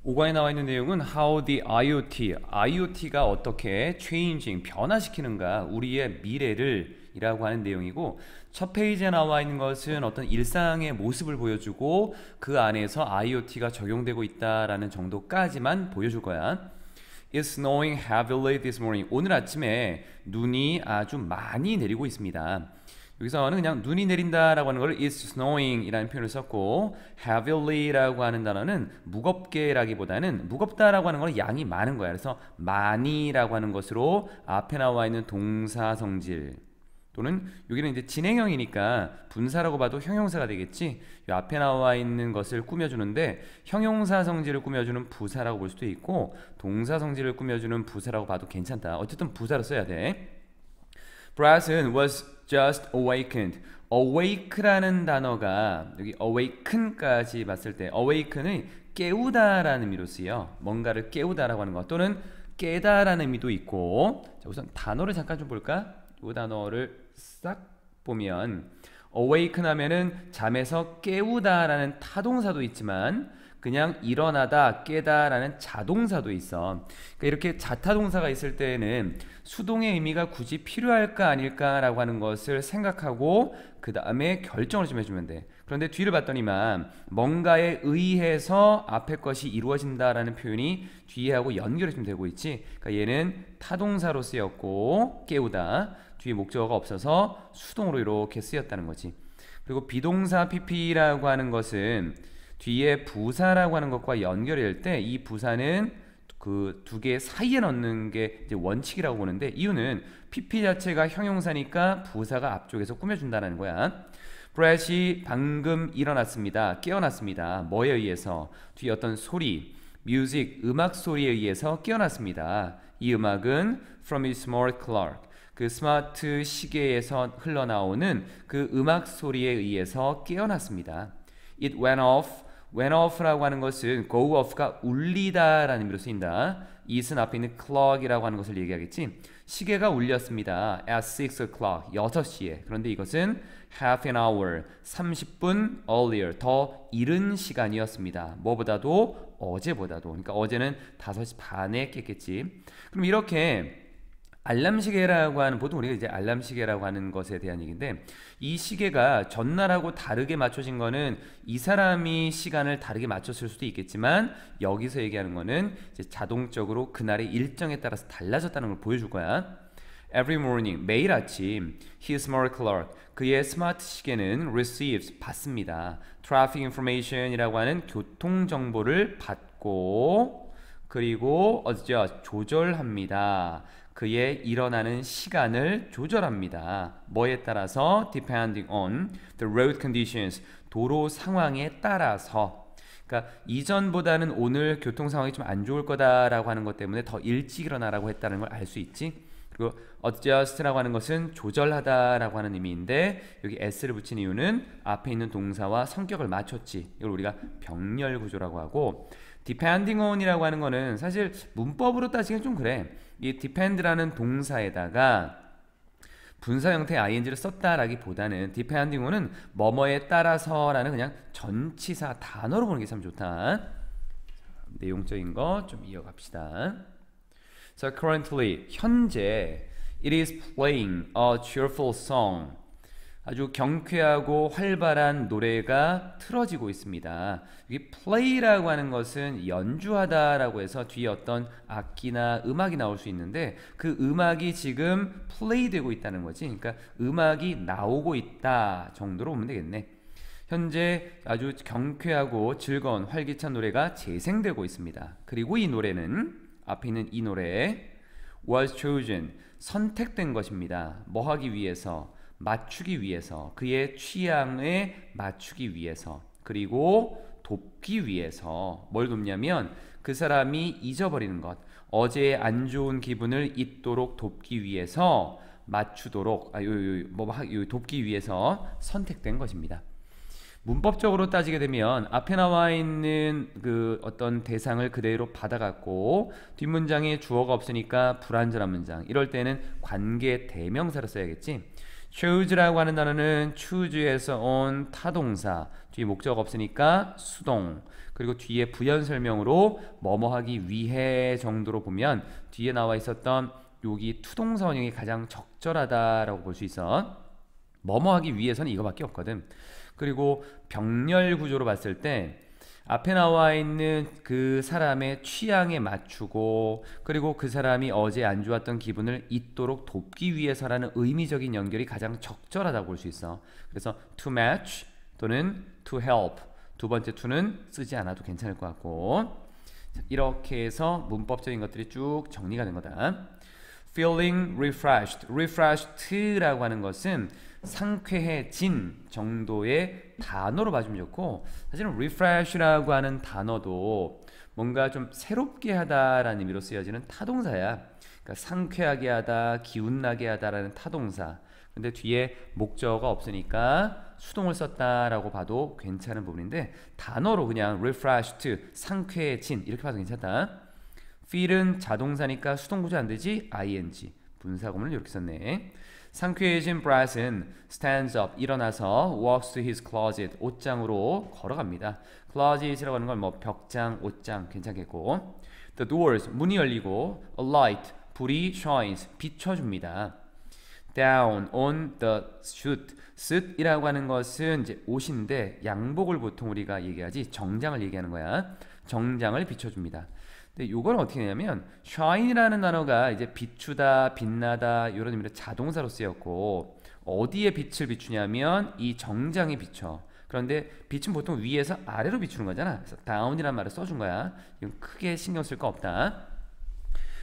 5과에 나와 있는 내용은 How the IoT가 어떻게 changing, 변화시키는가, 우리의 미래를 이라고 하는 내용이고, 첫 페이지에 나와 있는 것은 어떤 일상의 모습을 보여주고 그 안에서 IoT가 적용되고 있다라는 정도까지만 보여줄 거야. It's snowing heavily this morning. 오늘 아침에 눈이 아주 많이 내리고 있습니다. 여기서는 그냥 눈이 내린다라고 하는 걸 It's snowing 이라는 표현을 썼고, heavily라고 하는 단어는 무겁게라기보다는, 무겁다라고 하는 건 양이 많은 거야. 그래서 많이라고 하는 것으로 앞에 나와 있는 동사 성질, 또는 여기는 이제 진행형이니까 분사라고 봐도 형용사가 되겠지. 이 앞에 나와 있는 것을 꾸며주는데 형용사 성질을 꾸며주는 부사라고 볼 수도 있고, 동사 성질을 꾸며주는 부사라고 봐도 괜찮다. 어쨌든 부사로 써야 돼. Bryson was just awakened. awake라는 단어가 여기 awaken까지 봤을 때 awaken은 깨우다라는 의미로 쓰여. 뭔가를 깨우다라고 하는 것, 또는 깨다라는 의미도 있고. 자, 우선 단어를 잠깐 좀 볼까? 이 단어를 싹 보면 awaken 하면은 잠에서 깨우다라는 타동사도 있지만 그냥 일어나다, 깨다라는 자동사도 있어. 그러니까 이렇게 자타동사가 있을 때에는 수동의 의미가 굳이 필요할까 아닐까라고 하는 것을 생각하고 그 다음에 결정을 좀 해주면 돼. 그런데 뒤를 봤더니만 뭔가에 의해서 앞에 것이 이루어진다라는 표현이 뒤에 하고 연결이 좀 되고 있지. 그러니까 얘는 타동사로 쓰였고 깨우다, 뒤에 목적어가 없어서 수동으로 이렇게 쓰였다는 거지. 그리고 비동사 pp라고 하는 것은 뒤에 부사라고 하는 것과 연결이 될 때 이 부사는 그 두 개 사이에 넣는 게 이제 원칙이라고 보는데, 이유는 pp 자체가 형용사니까 부사가 앞쪽에서 꾸며준다는 거야. 브렛이 방금 일어났습니다. 깨어났습니다. 뭐에 의해서? 뒤에 어떤 소리, 뮤직, 음악 소리에 의해서 깨어났습니다. 이 음악은 from his smart clock, 그 스마트 시계에서 흘러나오는 그 음악 소리에 의해서 깨어났습니다. It went off라고 하는 것은 go off가 울리다 라는 의미로 쓰인다. it은 앞에 있는 clock이라고 하는 것을 얘기하겠지. 시계가 울렸습니다. at 6 o'clock, 6시에. 그런데 이것은 half an hour, 30분 earlier, 더 이른 시간이었습니다. 뭐보다도? 어제보다도. 그러니까 어제는 5시 반에 깼겠지. 그럼 이렇게 알람시계라고 하는, 보통 우리가 이제 알람시계라고 하는 것에 대한 얘기인데, 이 시계가 전날하고 다르게 맞춰진 거는 이 사람이 시간을 다르게 맞췄을 수도 있겠지만, 여기서 얘기하는 거는 이제 자동적으로 그날의 일정에 따라서 달라졌다는 걸 보여줄 거야. Every morning, 매일 아침, his smart clock, 그의 스마트 시계는 receives, 받습니다. Traffic information이라고 하는 교통 정보를 받고, 그리고 adjust, 조절합니다. 그의 일어나는 시간을 조절합니다. 뭐에 따라서? Depending on the road conditions, 도로 상황에 따라서. 그러니까 이전보다는 오늘 교통 상황이 좀 안 좋을 거다라고 하는 것 때문에 더 일찍 일어나라고 했다는 걸 알 수 있지. 그리고 adjust라고 하는 것은 조절하다라고 하는 의미인데, 여기 s를 붙인 이유는 앞에 있는 동사와 성격을 맞췄지. 이걸 우리가 병렬 구조라고 하고, depending on이라고 하는 거는 사실 문법으로 따지기는 좀 그래. 이 depend라는 동사에다가 분사 형태의 ing를 썼다라기보다는 depending on은 뭐뭐에 따라서라는 그냥 전치사 단어로 보는 게 참 좋다. 내용적인 거 좀 이어갑시다. So currently, 현재 it is playing a cheerful song. 아주 경쾌하고 활발한 노래가 틀어지고 있습니다. 여기 play라고 하는 것은 연주하다라고 해서 뒤에 어떤 악기나 음악이 나올 수 있는데, 그 음악이 지금 play 되고 있다는 거지. 그러니까 음악이 나오고 있다 정도로 보면 되겠네. 현재 아주 경쾌하고 즐거운 활기찬 노래가 재생되고 있습니다. 그리고 이 노래는, 앞에 있는 이 노래 was chosen, 선택된 것입니다. 뭐 하기 위해서? 맞추기 위해서, 그의 취향에 맞추기 위해서, 그리고 돕기 위해서. 뭘 돕냐면 그 사람이 잊어버리는 것, 어제의 안 좋은 기분을 잊도록 돕기 위해서, 맞추도록, 돕기 위해서 선택된 것입니다. 문법적으로 따지게 되면 앞에 나와 있는 그 어떤 대상을 그대로 받아갖고 뒷문장에 주어가 없으니까 불완전한 문장, 이럴 때는 관계 대명사를 써야겠지. choose라고 하는 단어는 choose에서 온 타동사, 뒤에 목적 없으니까 수동, 그리고 뒤에 부연 설명으로 뭐뭐 하기 위해 정도로 보면 뒤에 나와 있었던 여기 투동사 원형이 가장 적절하다라고 볼 수 있어. 뭐뭐 하기 위해서는 이거밖에 없거든. 그리고 병렬 구조로 봤을 때 앞에 나와 있는 그 사람의 취향에 맞추고 그리고 그 사람이 어제 안 좋았던 기분을 잊도록 돕기 위해서라는 의미적인 연결이 가장 적절하다고 볼 수 있어. 그래서 to match 또는 to help, 두 번째 to는 쓰지 않아도 괜찮을 것 같고, 이렇게 해서 문법적인 것들이 쭉 정리가 된 거다. feeling refreshed, refreshed라고 하는 것은 상쾌해진 정도의 단어로 봐주면 좋고, 사실은 refresh라고 하는 단어도 뭔가 좀 새롭게 하다라는 의미로 쓰여지는 타동사야. 그러니까 상쾌하게 하다, 기운나게 하다라는 타동사. 근데 뒤에 목적어가 없으니까 수동을 썼다라고 봐도 괜찮은 부분인데, 단어로 그냥 refreshed, 상쾌해진 이렇게 봐도 괜찮다. feel은 자동사니까 수동 구조 안 되지? ing, 분사구문을 이렇게 썼네. 상쾌해진 Brad은 stands up, 일어나서 walks to his closet, 옷장으로 걸어갑니다. closet이라고 하는 건 뭐 벽장, 옷장 괜찮겠고, the doors, 문이 열리고, a light, 불이 shines, 비춰줍니다. down on the suit, suit이라고 하는 것은 이제 옷인데 양복을 보통 우리가 얘기하지 정장을 얘기하는 거야. 정장을 비춰줍니다. 근데 이건 어떻게 되냐면 shine이라는 단어가 이제 비추다, 빛나다 이런 의미로 자동사로 쓰였고, 어디에 빛을 비추냐면 이 정장에 비춰. 그런데 빛은 보통 위에서 아래로 비추는 거잖아. 그래서 down이라는 말을 써준 거야. 이건 크게 신경 쓸 거 없다.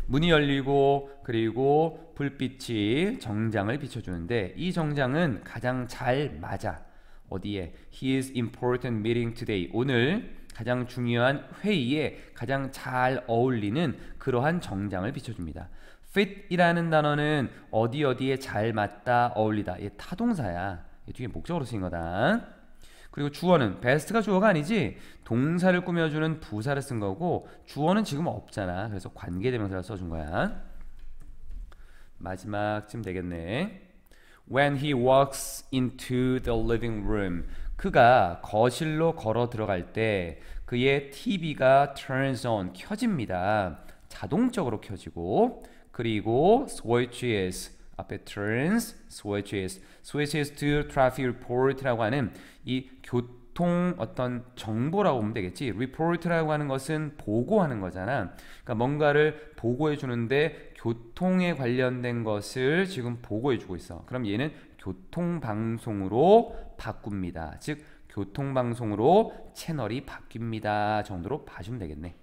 문이 열리고 그리고 불빛이 정장을 비춰주는데 이 정장은 가장 잘 맞아. 어디에? His important meeting today, 오늘 가장 중요한 회의에 가장 잘 어울리는 그러한 정장을 비춰줍니다. fit이라는 단어는 어디 어디에 잘 맞다, 어울리다, 얘 타동사야. 얘 뒤에 목적으로 쓰인 거다. 그리고 주어는 best가 주어가 아니지 동사를 꾸며주는 부사를 쓴 거고, 주어는 지금 없잖아. 그래서 관계대명사를 써준 거야. 마지막쯤 되겠네. When he walks into the living room, 그가 거실로 걸어 들어갈 때 그의 TV가 turns on, 켜집니다. 자동적으로 켜지고, 그리고 switches, 앞에 turns, switches, switches to traffic report라고 하는 이 교통 어떤 정보라고 보면 되겠지. report라고 하는 것은 보고하는 거잖아. 그러니까 뭔가를 보고해 주는데 교통에 관련된 것을 지금 보고해 주고 있어. 그럼 얘는 교통방송으로 바꿉니다. 즉 교통방송으로 채널이 바뀝니다 정도로 봐주면 되겠네.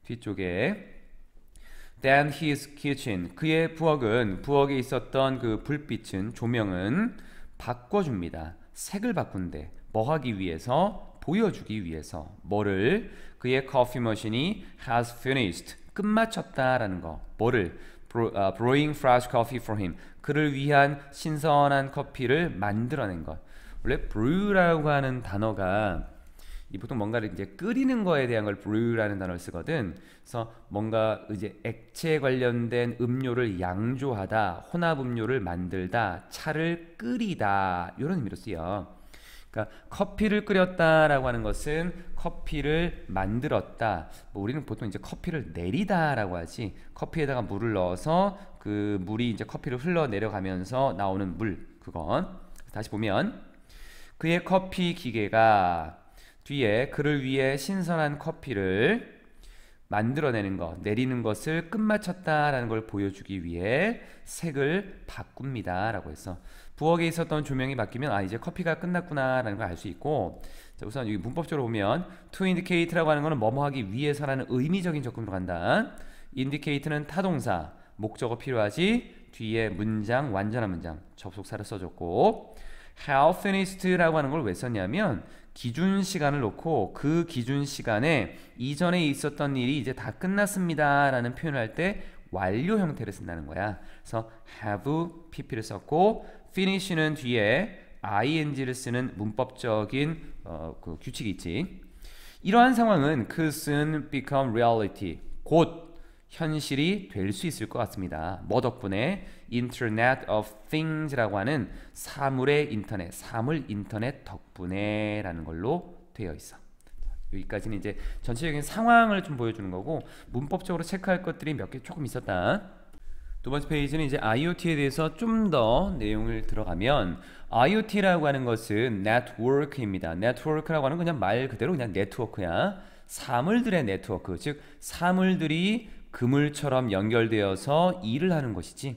뒤쪽에 Then his kitchen, 그의 부엌에 있었던 그 불빛은, 조명은 바꿔줍니다. 색을 바꾼대. 뭐 하기 위해서? 보여주기 위해서. 뭐를? 그의 커피 머신이 has finished, 끝마쳤다라는 거. 뭐를? brewing fresh coffee for him, 그를 위한 신선한 커피를 만들어낸 것. 원래 brew라고 하는 단어가 이 보통 뭔가를 이제 끓이는 거에 대한 걸 brew라는 단어를 쓰거든. 그래서 뭔가 이제 액체 관련된 음료를 양조하다, 혼합 음료를 만들다, 차를 끓이다 이런 의미로 쓰여. 그러니까 커피를 끓였다라고 하는 것은 커피를 만들었다. 뭐 우리는 보통 이제 커피를 내리다라고 하지. 커피에다가 물을 넣어서 그 물이 이제 커피를 흘러 내려가면서 나오는 물, 그건. 다시 보면 그의 커피 기계가 뒤에 그를 위해 신선한 커피를 만들어내는 것, 내리는 것을 끝마쳤다라는 걸 보여주기 위해 색을 바꿉니다 라고 했어. 부엌에 있었던 조명이 바뀌면 아 이제 커피가 끝났구나 라는 걸 알 수 있고, 자, 우선 여기 문법적으로 보면 to indicate라고 하는 거는 뭐뭐 하기 위해서라는 의미적인 접근으로 간다. indicate는 타동사, 목적어 필요하지, 뒤에 문장, 완전한 문장, 접속사를 써줬고, how finished라고 하는 걸 왜 썼냐면 기준 시간을 놓고 그 기준 시간에 이전에 있었던 일이 이제 다 끝났습니다 라는 표현을 할 때 완료 형태를 쓴다는 거야. 그래서 have pp를 썼고, finish는 뒤에 ing를 쓰는 문법적인 그 규칙이 있지. 이러한 상황은 could soon become reality, 곧 현실이 될 수 있을 것 같습니다. 뭐 덕분에? Internet of Things라고 하는 사물의 인터넷, 사물 인터넷 덕분에 라는 걸로 되어 있어. 여기까지는 이제 전체적인 상황을 좀 보여주는 거고 문법적으로 체크할 것들이 몇 개 조금 있었다. 두 번째 페이지는 이제 IoT에 대해서 좀 더 내용을 들어가면 IoT라고 하는 것은 네트워크입니다. 네트워크라고 하는 건 그냥 말 그대로 그냥 네트워크야. 사물들의 네트워크, 즉 사물들이 그물처럼 연결되어서 일을 하는 것이지.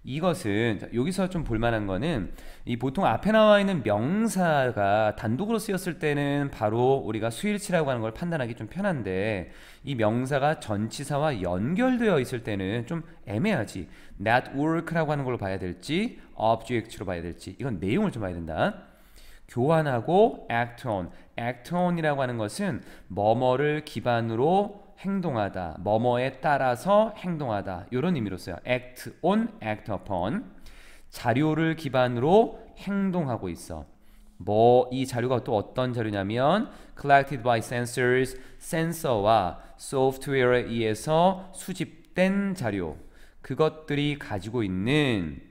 이것은 여기서 좀 볼만한 거는 이 보통 앞에 나와 있는 명사가 단독으로 쓰였을 때는 바로 우리가 수일치라고 하는 걸 판단하기 좀 편한데 이 명사가 전치사와 연결되어 있을 때는 좀 애매하지. network라고 하는 걸로 봐야 될지 object로 봐야 될지 이건 내용을 좀 봐야 된다. 교환하고 act on. act on이라고 하는 것은 뭐뭐를 기반으로 행동하다, 뭐뭐에 따라서 행동하다 이런 의미로 써요. act on, act upon. 자료를 기반으로 행동하고 있어. 뭐 이 자료가 또 어떤 자료냐면 collected by sensors, 센서와 소프트웨어에 의해서 수집된 자료. 그것들이 가지고 있는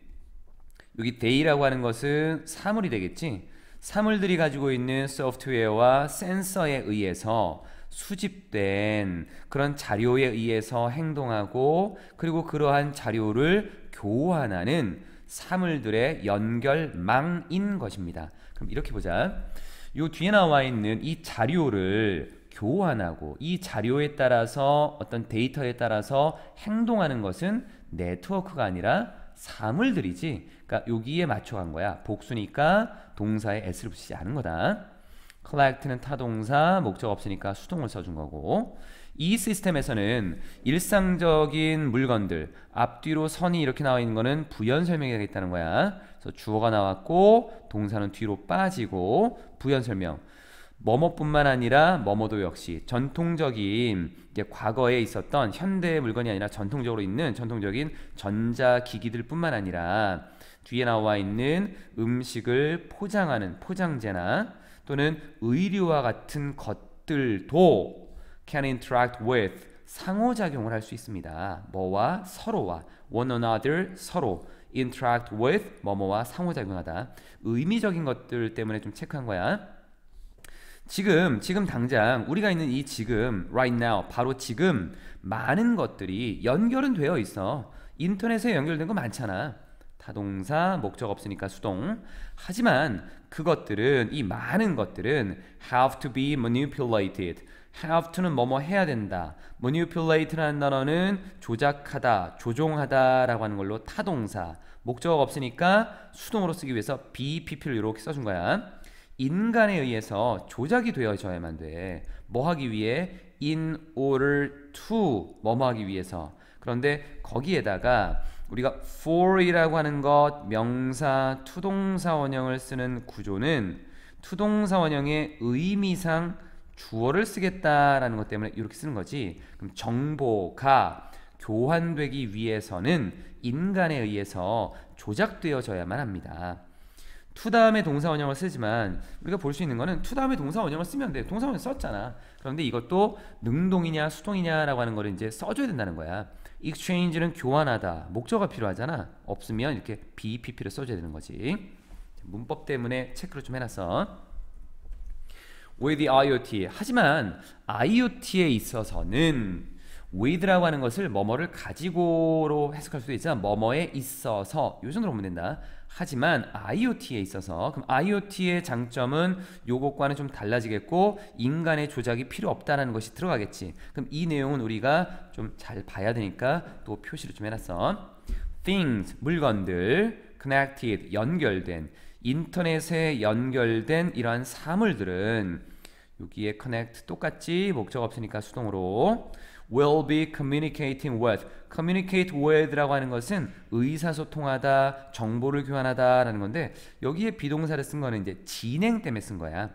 여기 day라고 하는 것은 사물이 되겠지. 사물들이 가지고 있는 소프트웨어와 센서에 의해서 수집된 그런 자료에 의해서 행동하고 그리고 그러한 자료를 교환하는 사물들의 연결망인 것입니다. 그럼 이렇게 보자. 요 뒤에 나와 있는 이 자료를 교환하고 이 자료에 따라서 어떤 데이터에 따라서 행동하는 것은 네트워크가 아니라 사물들이지. 그러니까 여기에 맞춰간 거야. 복수니까 동사에 s를 붙이지 않은 거다. collect는 타동사, 목적 없으니까 수동을 써준 거고 이 시스템에서는 일상적인 물건들 앞뒤로 선이 이렇게 나와 있는 거는 부연 설명이 되겠다는 거야. 그래서 주어가 나왔고 동사는 뒤로 빠지고 부연 설명. 뭐뭐뿐만 아니라 뭐뭐도 역시 전통적인 이제 과거에 있었던 현대의 물건이 아니라 전통적으로 있는 전통적인 전자기기들 뿐만 아니라 뒤에 나와 있는 음식을 포장하는 포장재나 또는 의류와 같은 것들도 can interact with 상호작용을 할 수 있습니다. 뭐와 서로와 one another 서로 interact with 뭐뭐와 상호작용하다. 의미적인 것들 때문에 좀 체크한 거야. 지금 당장 우리가 있는 이 지금 right now 바로 지금 많은 것들이 연결은 되어 있어. 인터넷에 연결된 거 많잖아. 타동사, 목적 없으니까 수동. 하지만 그것들은 이 많은 것들은 have to be manipulated. have to는 뭐뭐 해야 된다. manipulate라는 단어는 조작하다, 조종하다 라고 하는 걸로 타동사. 목적 없으니까 수동으로 쓰기 위해서 BPP를 이렇게 써준 거야. 인간에 의해서 조작이 되어져야만 돼. 뭐 하기 위해? in order to 뭐뭐 하기 위해서. 그런데 거기에다가 우리가 for이라고 하는 것 명사 투동사 원형을 쓰는 구조는 투동사 원형의 의미상 주어를 쓰겠다라는 것 때문에 이렇게 쓰는 거지. 그럼 정보가 교환되기 위해서는 인간에 의해서 조작되어져야만 합니다. to 다음에 동사 원형을 쓰지만 우리가 볼 수 있는 거는 to 다음에 동사 원형을 쓰면 돼. 동사 원형 썼잖아. 그런데 이것도 능동이냐 수동이냐라고 하는 거를 이제 써줘야 된다는 거야. exchange는 교환하다. 목적어가 필요하잖아. 없으면 이렇게 BPP를 써줘야 되는 거지. 문법 때문에 체크를 좀 해놨어. with the IoT. 하지만 IoT에 있어서는 with라고 하는 것을 뭐뭐를 가지고로 해석할 수도 있지만 뭐뭐에 있어서 이 정도로 보면 된다. 하지만 IoT에 있어서 그럼 IoT의 장점은 요것과는 좀 달라지겠고 인간의 조작이 필요 없다는 것이 들어가겠지. 그럼 이 내용은 우리가 좀 잘 봐야 되니까 또 표시를 좀 해놨어. things 물건들, connected 연결된 인터넷에 연결된 이러한 사물들은 여기에 connect 똑같지 목적 없으니까 수동으로 will be communicating with. communicate with라고 하는 것은 의사소통하다, 정보를 교환하다 라는 건데 여기에 비동사를 쓴 거는 이제 진행 때문에 쓴 거야.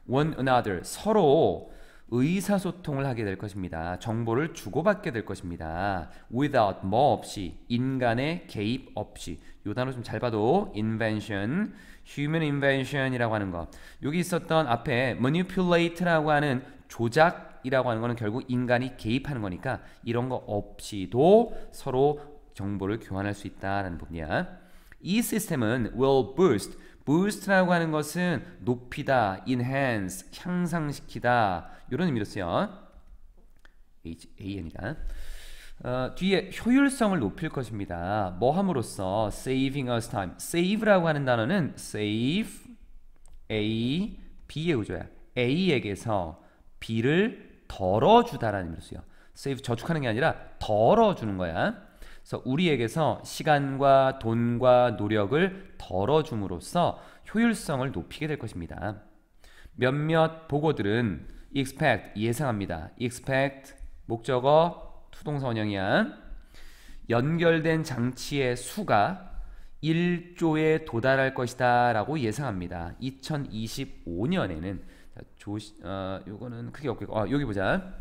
one another 서로 의사소통을 하게 될 것입니다. 정보를 주고받게 될 것입니다. without 뭐 없이 인간의 개입 없이. 요 단어 좀 잘 봐도 invention, human invention이라고 하는 거. 여기 있었던 앞에 manipulate라고 하는 조작 이라고 하는 거는 결국 인간이 개입하는 거니까 이런 거 없이도 서로 정보를 교환할 수 있다라는 부분이야. 이 시스템은 will boost. boost라고 하는 것은 높이다, enhance, 향상시키다 이런 의미로 쓰여. HAN이다. 뒤에 효율성을 높일 것입니다. 뭐 함으로써 saving us time. save라고 하는 단어는 save A, B의 구조야. A에게서 B를 덜어주다라는 의미로 쓰여. save 저축하는 게 아니라 덜어주는 거야. 그래서 우리에게서 시간과 돈과 노력을 덜어줌으로써 효율성을 높이게 될 것입니다. 몇몇 보고들은 expect 예상합니다. expect 목적어 투동사 원형이야. 연결된 장치의 수가 1조에 도달할 것이다 라고 예상합니다. 2025년에는 요거는 크게 없고 여기 보자.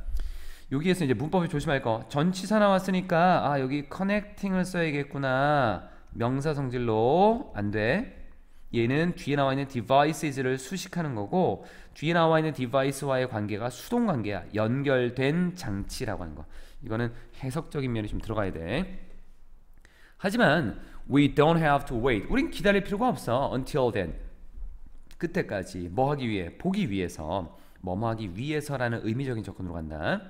여기에서 이제 문법이 조심할 거. 전치사 나왔으니까 여기 connecting을 써야겠구나. 명사 성질로 안 돼. 얘는 뒤에 나와 있는 devices를 수식하는 거고 뒤에 나와 있는 device와의 관계가 수동 관계야. 연결된 장치라고 하는 거. 이거는 해석적인 면이 좀 들어가야 돼. 하지만 we don't have to wait. 우린 기다릴 필요가 없어. until then. 그때까지 뭐 하기 위해? 보기 위해서. 뭐뭐 하기 위해서라는 의미적인 접근으로 간다.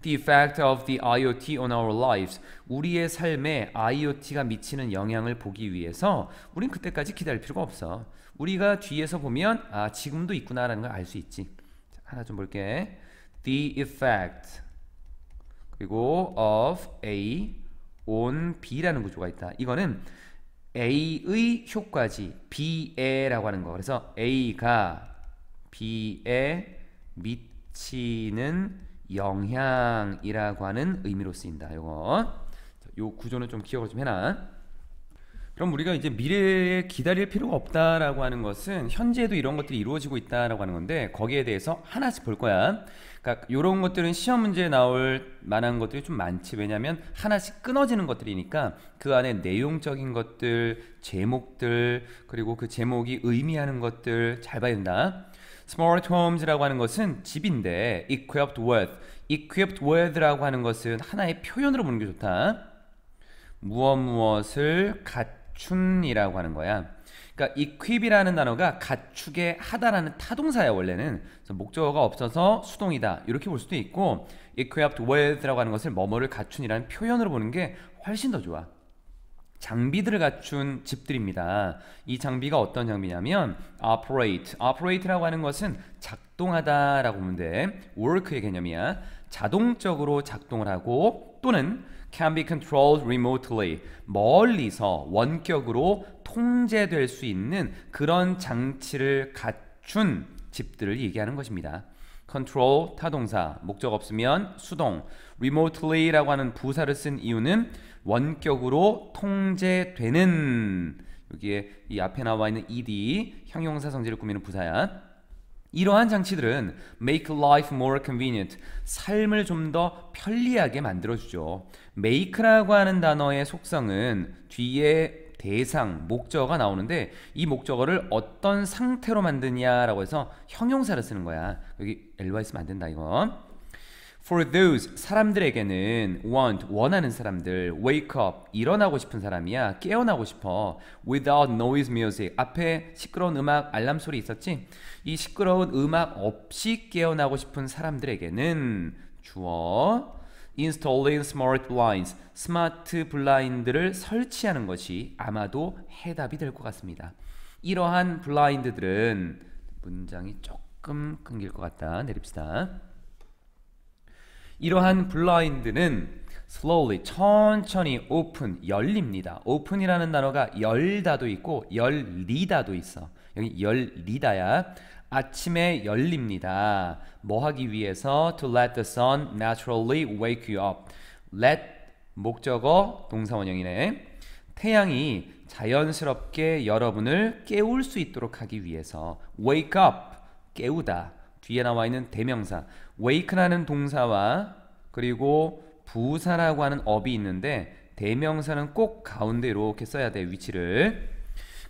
The effect of the IoT on our lives. 우리의 삶에 IoT가 미치는 영향을 보기 위해서 우린 그때까지 기다릴 필요가 없어. 우리가 뒤에서 보면 지금도 있구나라는 걸 알 수 있지. 자, 하나 좀 볼게. The effect 그리고 of A on B라는 구조가 있다. 이거는 A의 효과지 B에라고 하는 거. 그래서 A가 B에 미치는 영향이라고 하는 의미로 쓰인다. 요 구조는 좀 기억을 좀 해놔. 그럼 우리가 이제 미래에 기다릴 필요가 없다라고 하는 것은 현재에도 이런 것들이 이루어지고 있다라고 하는 건데 거기에 대해서 하나씩 볼 거야. 그러니까 이런 것들은 시험 문제에 나올 만한 것들이 좀 많지. 왜냐하면 하나씩 끊어지는 것들이니까 그 안에 내용적인 것들, 제목들 그리고 그 제목이 의미하는 것들 잘 봐야 된다. Smart homes라고 하는 것은 집인데 equipped with라고 하는 것은 하나의 표현으로 보는 게 좋다. 무엇을 갖춘이라고 하는 거야. 그러니까 equip이라는 단어가 갖추게 하다라는 타동사야 원래는. 그래서 목적어가 없어서 수동이다 이렇게 볼 수도 있고 equipped with라고 하는 것을 뭐뭐를 갖춘이라는 표현으로 보는 게 훨씬 더 좋아. 장비들을 갖춘 집들입니다. 이 장비가 어떤 장비냐면 operate라고 하는 것은 작동하다라고 보면 돼. work의 개념이야. 자동적으로 작동을 하고 또는 can be controlled remotely 멀리서 원격으로 통제될 수 있는 그런 장치를 갖춘 집들을 얘기하는 것입니다. control 타동사, 목적 없으면 수동, remotely라고 하는 부사를 쓴 이유는 원격으로 통제되는, 여기에 이 앞에 나와 있는 ed 형용사 성질을 꾸미는 부사야. 이러한 장치들은 make life more convenient, 삶을 좀 더 편리하게 만들어주죠. make라고 하는 단어의 속성은 뒤에 대상, 목적어가 나오는데 이 목적어를 어떤 상태로 만드냐라고 해서 형용사를 쓰는 거야. 여기 ly 쓰면 안 된다 이거. For those, 사람들에게는 원하는 사람들, wake up, 일어나고 싶은 사람이야. 깨어나고 싶어. Without noise music, 앞에 시끄러운 음악 알람 소리 있었지? 이 시끄러운 음악 없이 깨어나고 싶은 사람들에게는 주어 installing smart blinds, 스마트 블라인드를 설치하는 것이 아마도 해답이 될 것 같습니다. 이러한 블라인드들은, 문장이 조금 끊길 것 같다. 내립시다. 이러한 블라인드는 slowly, 천천히 open, 열립니다. open이라는 단어가 열다도 있고 열리다도 있어. 여기 열리다야. 아침에 열립니다. 뭐 하기 위해서? To let the sun naturally wake you up. let 목적어 동사원형이네. 태양이 자연스럽게 여러분을 깨울 수 있도록 하기 위해서. wake up, 깨우다. 뒤에 나와 있는 대명사 wake라는 동사와 그리고 부사라고 하는 업이 있는데 대명사는 꼭 가운데 이렇게 써야 돼, 위치를.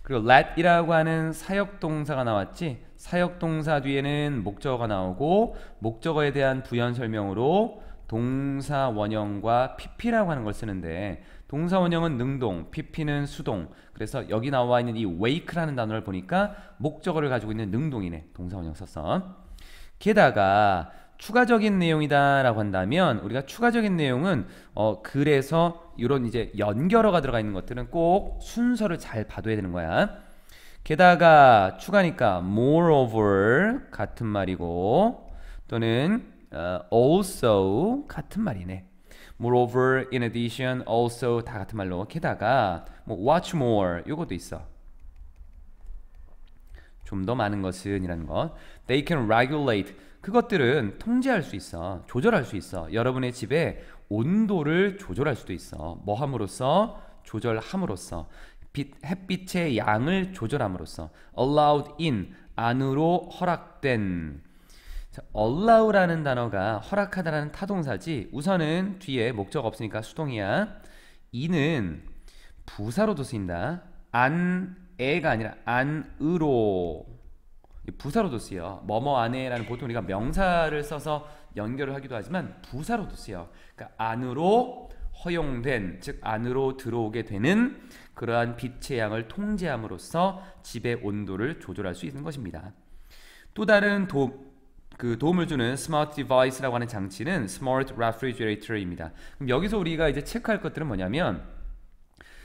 그리고 let이라고 하는 사역동사가 나왔지. 사역동사 뒤에는 목적어가 나오고 목적어에 대한 부연 설명으로 동사 원형과 pp라고 하는 걸 쓰는데 동사 원형은 능동, pp는 수동. 그래서 여기 나와 있는 이 wake라는 단어를 보니까 목적어를 가지고 있는 능동이네. 동사 원형 썼어. 게다가 추가적인 내용이다 라고 한다면 우리가 추가적인 내용은 그래서 이런 이제 연결어가 들어가 있는 것들은 꼭 순서를 잘 봐둬야 되는 거야. 게다가 추가니까 moreover 같은 말이고 또는 also 같은 말이네. moreover, in addition, also 다 같은 말로 게다가 뭐 what's more 요것도 있어. 좀 더 많은 것은 이라는 것. They can regulate 그것들은 통제할 수 있어. 조절할 수 있어. 여러분의 집에 온도를 조절할 수도 있어. 뭐 함으로써? 조절함으로써. 햇빛의 양을 조절함으로써. allowed in 안으로 허락된. 자, allow라는 단어가 허락하다라는 타동사지. 우선은 뒤에 목적 없으니까 수동이야. in은 부사로도 쓰인다. 안에가 아니라 안으로 부사로도 쓰여. 뭐뭐 안에라는 보통 우리가 명사를 써서 연결을 하기도 하지만 부사로도 쓰여. 그러니까 안으로 허용된, 즉 안으로 들어오게 되는 그러한 빛의 양을 통제함으로써 집의 온도를 조절할 수 있는 것입니다. 또 다른 도움을 주는 스마트 디바이스라고 하는 장치는 스마트 레프리지레이터입니다. 그럼 여기서 우리가 이제 체크할 것들은 뭐냐면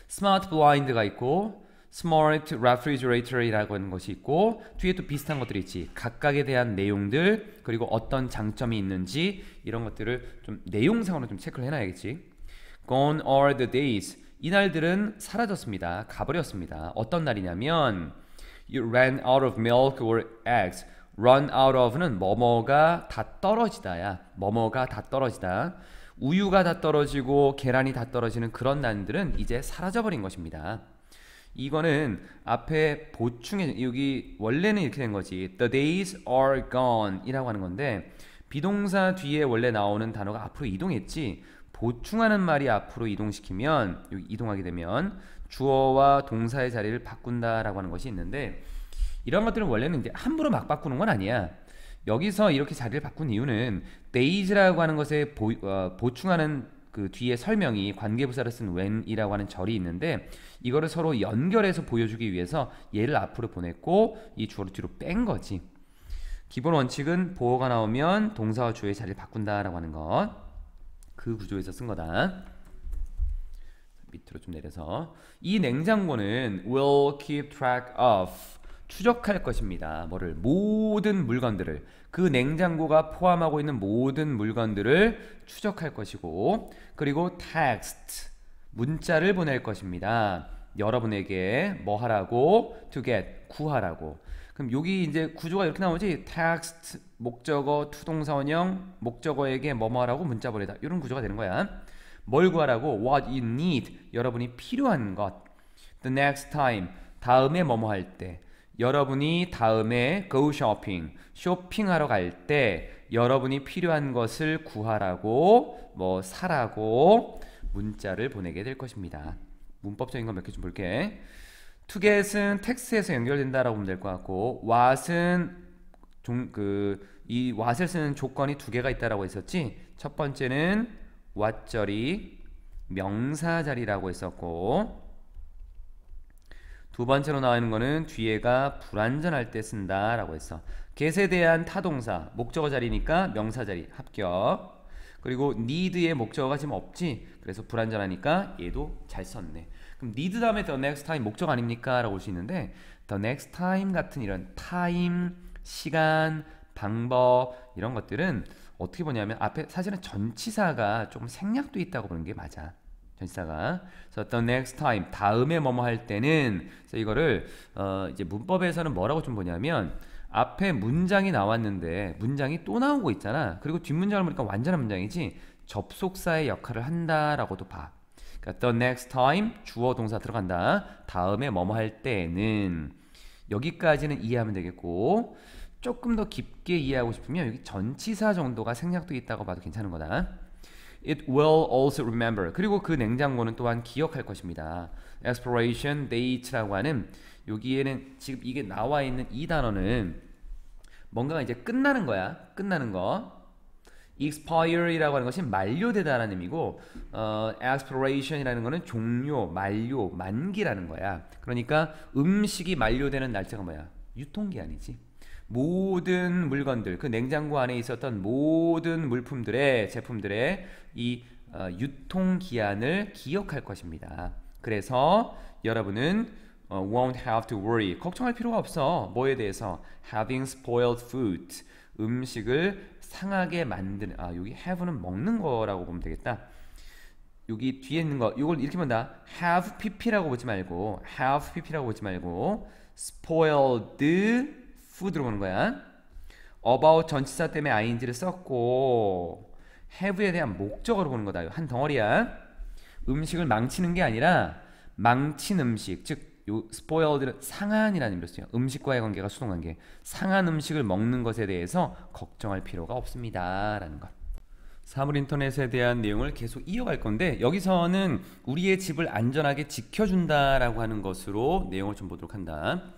스마트 블라인드가 있고 스마트 레프리지레이터라고 하는 것이 있고 뒤에 또 비슷한 것들이 있지. 각각에 대한 내용들 그리고 어떤 장점이 있는지 이런 것들을 좀 내용상으로 좀 체크를 해놔야겠지. Gone are the days. 이 날들은 사라졌습니다. 가버렸습니다. 어떤 날이냐면 You ran out of milk or eggs. Run out of는 뭐뭐가 다 떨어지다야. 뭐뭐가 다 떨어지다. 우유가 다 떨어지고 계란이 다 떨어지는 그런 날들은 이제 사라져버린 것입니다. 이거는 앞에 보충해 여기 원래는 이렇게 된 거지. The days are gone 이라고 하는 건데 비동사 뒤에 원래 나오는 단어가 앞으로 이동했지. 보충하는 말이 앞으로 이동시키면 여기 이동하게 되면 주어와 동사의 자리를 바꾼다라고 하는 것이 있는데 이런 것들은 원래는 이제 함부로 막 바꾸는 건 아니야. 여기서 이렇게 자리를 바꾼 이유는 days라고 하는 것에 보충하는 그 뒤에 설명이 관계부사를 쓴 when이라고 하는 절이 있는데 이거를 서로 연결해서 보여주기 위해서 얘를 앞으로 보냈고 이 주어를 뒤로 뺀 거지. 기본 원칙은 보어가 나오면 동사와 주어의 자리를 바꾼다라고 하는 것. 그 구조에서 쓴 거다. 밑으로 좀 내려서 이 냉장고는 will keep track of 추적할 것입니다. 뭐를? 모든 물건들을 그 냉장고가 포함하고 있는 모든 물건들을 추적할 것이고 그리고 text 문자를 보낼 것입니다. 여러분에게 뭐 하라고? to get 구하라고. 그럼 여기 이제 구조가 이렇게 나오지. text 목적어 투동사원형 목적어에게 뭐뭐 하라고 문자 보내다 이런 구조가 되는 거야. 뭘 구하라고? what you need 여러분이 필요한 것. the next time 다음에 뭐뭐 할 때. 여러분이 다음에 go shopping 쇼핑하러 갈 때 여러분이 필요한 것을 구하라고 뭐 사라고 문자를 보내게 될 것입니다. 문법적인 거 몇 개 좀 볼게. to get은 텍스트에서 연결된다라고 보면 될 것 같고 what은 이 what을 쓰는 조건이 두 개가 있다라고 했었지. 첫 번째는 what 자리 명사 자리라고 했었고 두 번째로 나오는 거는 뒤에가 불완전할 때 쓴다 라고 했어. get에 대한 타동사 목적어 자리니까 명사 자리 합격. 그리고 need의 목적어가 지금 없지. 그래서 불완전하니까 얘도 잘 썼네. 그럼 need 다음에 the next time 목적 아닙니까? 라고 올 수 있는데 the next time 같은 이런 time, 시간, 방법 이런 것들은 어떻게 보냐면 앞에 사실은 전치사가 조금 생략돼 있다고 보는 게 맞아. 전치사가. 그래서 the next time 다음에 뭐뭐 할 때는 그래서 이거를 이제 문법에서는 뭐라고 좀 보냐면 앞에 문장이 나왔는데 문장이 또 나오고 있잖아. 그리고 뒷문장을 보니까 완전한 문장이지 접속사의 역할을 한다라고도 봐. 그러니까 the next time 주어 동사 들어간다. 다음에 뭐뭐 할 때는 여기까지는 이해하면 되겠고 조금 더 깊게 이해하고 싶으면 여기 전치사 정도가 생략되어 있다고 봐도 괜찮은 거다. It will also remember. 그리고 그 냉장고는 또한 기억할 것입니다. expiration date라고 하는 여기에는 지금 이게 나와 있는 이 단어는 뭔가가 이제 끝나는 거야. 끝나는 거. expire이라고 하는 것이 만료되다라는 의미고 expiration이라는 거는 종료, 만료, 만기라는 거야. 그러니까 음식이 만료되는 날짜가 뭐야? 유통기한이지. 모든 물건들, 그 냉장고 안에 있었던 모든 물품들의 제품들의 이 유통기한을 기억할 것입니다. 그래서 여러분은 won't have to worry. 걱정할 필요가 없어. 뭐에 대해서? having spoiled food. 음식을 상하게 만드는 여기 have는 먹는 거라고 보면 되겠다. 여기 뒤에 있는 거 이걸 이렇게 본다. have pp라고 보지 말고 have pp라고 보지 말고 spoiled food로 보는 거야. about 전치사 때문에 ing를 썼고 have에 대한 목적어로 보는 거다. 한 덩어리야. 음식을 망치는 게 아니라 망친 음식, 즉 요 spoiled는 상한이라는 의미로 써요. 음식과의 관계가 수동관계. 상한 음식을 먹는 것에 대해서 걱정할 필요가 없습니다 라는 것. 사물인터넷에 대한 내용을 계속 이어갈 건데 여기서는 우리의 집을 안전하게 지켜준다라고 하는 것으로 내용을 좀 보도록 한다.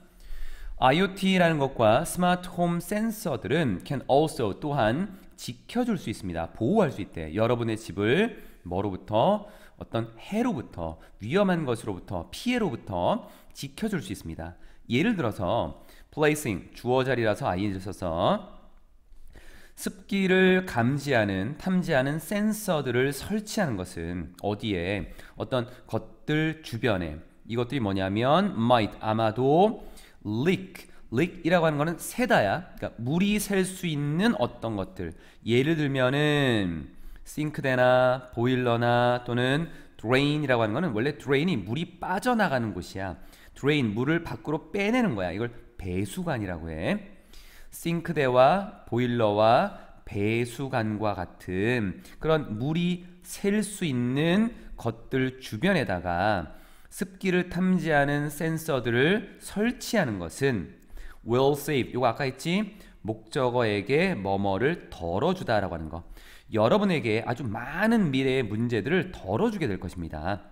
IoT라는 것과 스마트홈 센서들은 can also 또한 지켜줄 수 있습니다. 보호할 수 있대. 여러분의 집을 뭐로부터? 어떤 해로부터, 위험한 것으로부터, 피해로부터 지켜줄 수 있습니다. 예를 들어서 placing, 주어 자리라서 ing를 써서 습기를 감지하는, 탐지하는 센서들을 설치하는 것은 어디에? 어떤 것들 주변에. 이것들이 뭐냐면 might, 아마도 leak이라고 하는 거는 새다야. 그러니까 물이 셀 수 있는 어떤 것들. 예를 들면은 싱크대나 보일러나 또는 drain이라고 하는 거는 원래 drain이 물이 빠져나가는 곳이야. drain, 물을 밖으로 빼내는 거야. 이걸 배수관이라고 해. 싱크대와 보일러와 배수관과 같은 그런 물이 셀 수 있는 것들 주변에다가 습기를 탐지하는 센서들을 설치하는 것은 will save, 이거 아까 했지? 목적어에게 뭐뭐를 덜어주다라고 하는 거. 여러분에게 아주 많은 미래의 문제들을 덜어주게 될 것입니다.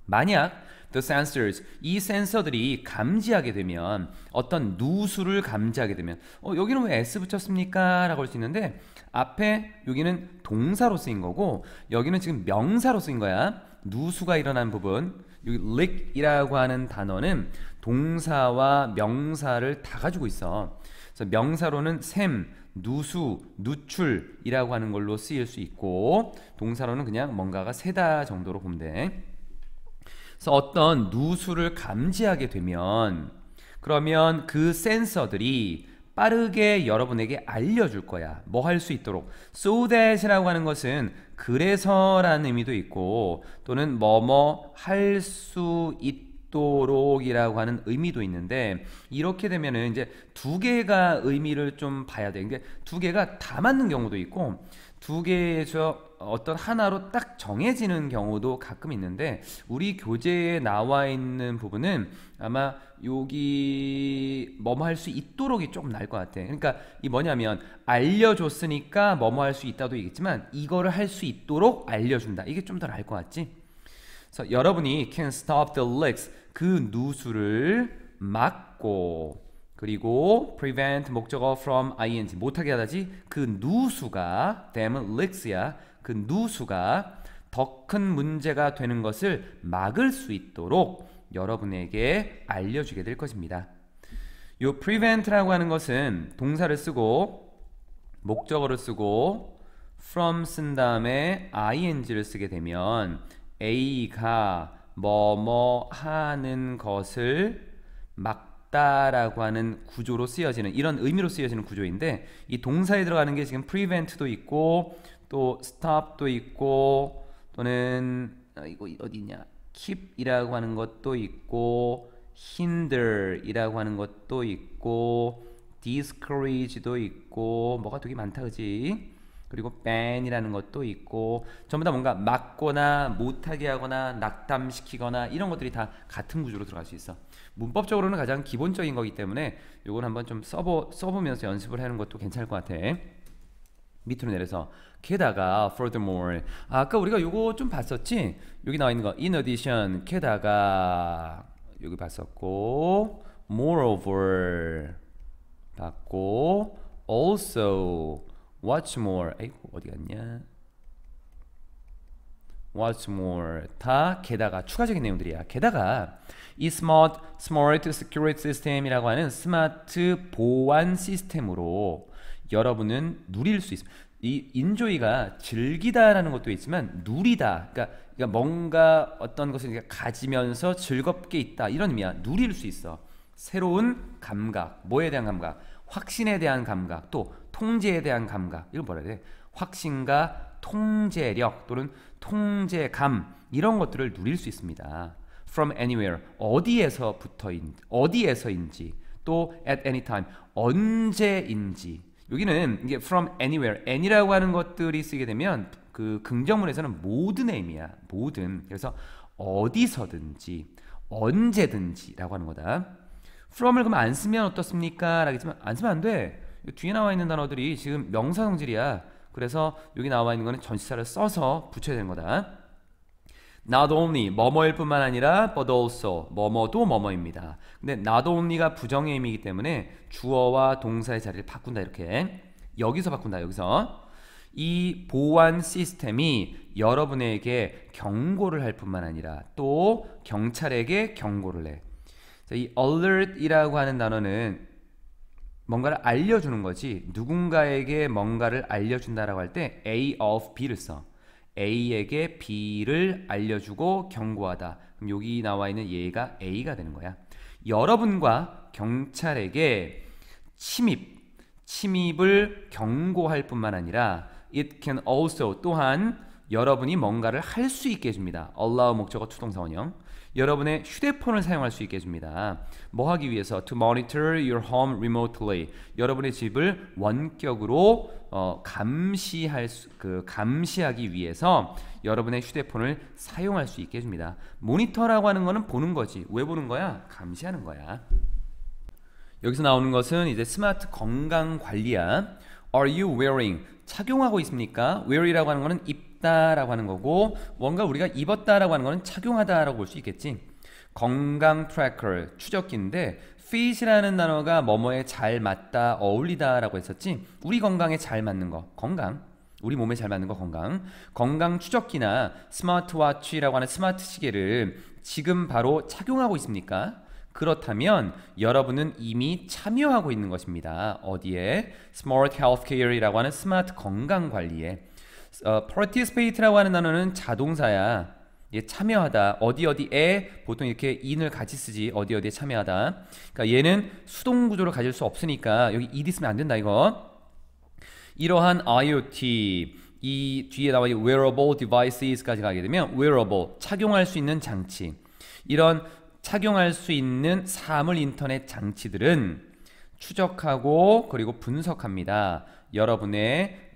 만약 the sensors, 이 센서들이 감지하게 되면 어떤 누수를 감지하게 되면 여기는 왜 S 붙였습니까? 라고 할 수 있는데 앞에 여기는 동사로 쓰인 거고 여기는 지금 명사로 쓰인 거야. 누수가 일어난 부분, 여기 leak이라고 하는 단어는 동사와 명사를 다 가지고 있어. 그래서 명사로는 샘, 누수, 누출이라고 하는 걸로 쓰일 수 있고 동사로는 그냥 뭔가가 새다 정도로 보면 돼. 그래서 어떤 누수를 감지하게 되면 그러면 그 센서들이 빠르게 여러분에게 알려줄 거야. 뭐 할 수 있도록. so that이라고 하는 것은 그래서라는 의미도 있고 또는 뭐뭐 할 수 있도록이라고 하는 의미도 있는데 이렇게 되면은 이제 두 개가 의미를 좀 봐야 돼. 그러니까 두 개가 다 맞는 경우도 있고 두 개에서 어떤 하나로 딱 정해지는 경우도 가끔 있는데 우리 교재에 나와 있는 부분은 아마 여기 뭐뭐 할 수 있도록이 조금 나을 것 같아. 그러니까 이 뭐냐면 알려줬으니까 뭐뭐 할 수 있다도 있겠지만 이거를 할 수 있도록 알려준다. 이게 좀 더 나을 것 같지? 그래서 여러분이 can stop the leaks, 그 누수를 막고 그리고 prevent 목적어 from ing 못하게 하다지 그 누수가 damm은 leaks야. 그 누수가 더 큰 문제가 되는 것을 막을 수 있도록 여러분에게 알려주게 될 것입니다. 요 prevent라고 하는 것은 동사를 쓰고 목적어를 쓰고 from 쓴 다음에 ing를 쓰게 되면 A가 뭐뭐 하는 것을 막다라고 하는 구조로 쓰여지는 이런 의미로 쓰여지는 구조인데 이 동사에 들어가는 게 지금 prevent도 있고 또 stop도 있고 또는 이거 어디 있냐 keep이라고 하는 것도 있고 hinder이라고 하는 것도 있고 discourage도 있고 뭐가 되게 많다 그지? 그리고 ban이라는 것도 있고 전부 다 뭔가 막거나 못하게 하거나 낙담시키거나 이런 것들이 다 같은 구조로 들어갈 수 있어. 문법적으로는 가장 기본적인 거기 때문에 이걸 한번 좀 써보면서 연습을 하는 것도 괜찮을 것 같아. 밑으로 내려서 게다가 furthermore 아까 우리가 이거 좀 봤었지? 여기 나와 있는 거 in addition 게다가 여기 봤었고 moreover 봤고 also, what's more, 아이고 어디 갔냐? What's more, 다 게다가 추가적인 내용들이야. 게다가 이 Smart Security System이라고 하는 스마트 보안 시스템으로 여러분은 누릴 수 있습니다. 이 인조이가 즐기다라는 것도 있지만 누리다, 그러니까 뭔가 어떤 것을 가지면서 즐겁게 있다 이런 의미야. 누릴 수 있어. 새로운 감각, 뭐에 대한 감각? 확신에 대한 감각, 또 통제에 대한 감각. 이걸 뭐라 해야 돼? 확신과 통제력 또는 통제감 이런 것들을 누릴 수 있습니다. From anywhere, 어디에서인지, 또 at any time, 언제인지. 여기는 이게 from anywhere, any라고 하는 것들이 쓰게 되면 그 긍정문에서는 모든의 의미야. 모든. 그래서 어디서든지, 언제든지라고 하는 거다. from을 그럼 안 쓰면 어떻습니까? 라겠지만 안 쓰면 안 돼. 뒤에 나와 있는 단어들이 지금 명사 성질이야. 그래서 여기 나와 있는 거는 전치사를 써서 붙여야 되는 거다. Not only 뭐뭐일 뿐만 아니라 but also 뭐뭐도 뭐뭐입니다. 근데 not only가 부정의 의미이기 때문에 주어와 동사의 자리를 바꾼다. 이렇게 여기서 바꾼다. 여기서 이 보안 시스템이 여러분에게 경고를 할 뿐만 아니라 또 경찰에게 경고를 해. 자, 이 alert이라고 하는 단어는 뭔가를 알려주는 거지. 누군가에게 뭔가를 알려준다라고 할 때 A of B를 써. A에게 B를 알려주고 경고하다. 그럼 여기 나와 있는 얘가 A가 되는 거야. 여러분과 경찰에게 침입을 경고할 뿐만 아니라 it can also 또한 여러분이 뭔가를 할 수 있게 해줍니다. allow 목적어 투동사 원형. 여러분의 휴대폰을 사용할 수 있게 해줍니다. 뭐 하기 위해서? To monitor your home remotely. 여러분의 집을 원격으로 감시하기 위해서 여러분의 휴대폰을 사용할 수 있게 해줍니다. 모니터라고 하는 거는 보는 거지. 왜 보는 거야? 감시하는 거야. 여기서 나오는 것은 이제 스마트 건강 관리야. Are you wearing? 착용하고 있습니까? wear이라고 하는 거는 입다라고 하는 거고, 뭔가 우리가 입었다라고 하는 거는 착용하다라고 볼 수 있겠지. 건강 트래커 추적기인데 fit이라는 단어가 뭐뭐에 잘 맞다, 어울리다라고 했었지. 우리 건강에 잘 맞는 거, 건강. 우리 몸에 잘 맞는 거 건강. 건강 추적기나 스마트워치라고 하는 스마트 시계를 지금 바로 착용하고 있습니까? 그렇다면 여러분은 이미 참여하고 있는 것입니다. 어디에? Smart Healthcare이라고 하는 스마트 건강관리에. Participate라고 하는 단어는 자동사야. 예, 참여하다. 어디에 보통 이렇게 in을 같이 쓰지. 어디에 참여하다. 그러니까 얘는 수동 구조를 가질 수 없으니까 여기 ed 쓰면 안 된다 이거. 이러한 IoT 이 뒤에 나와 있는 wearable devices까지 가게 되면 wearable 착용할 수 있는 장치. 이런 착용할 수 있는 사물 인터넷 장치들은 추적하고 그리고 분석합니다. 여러분의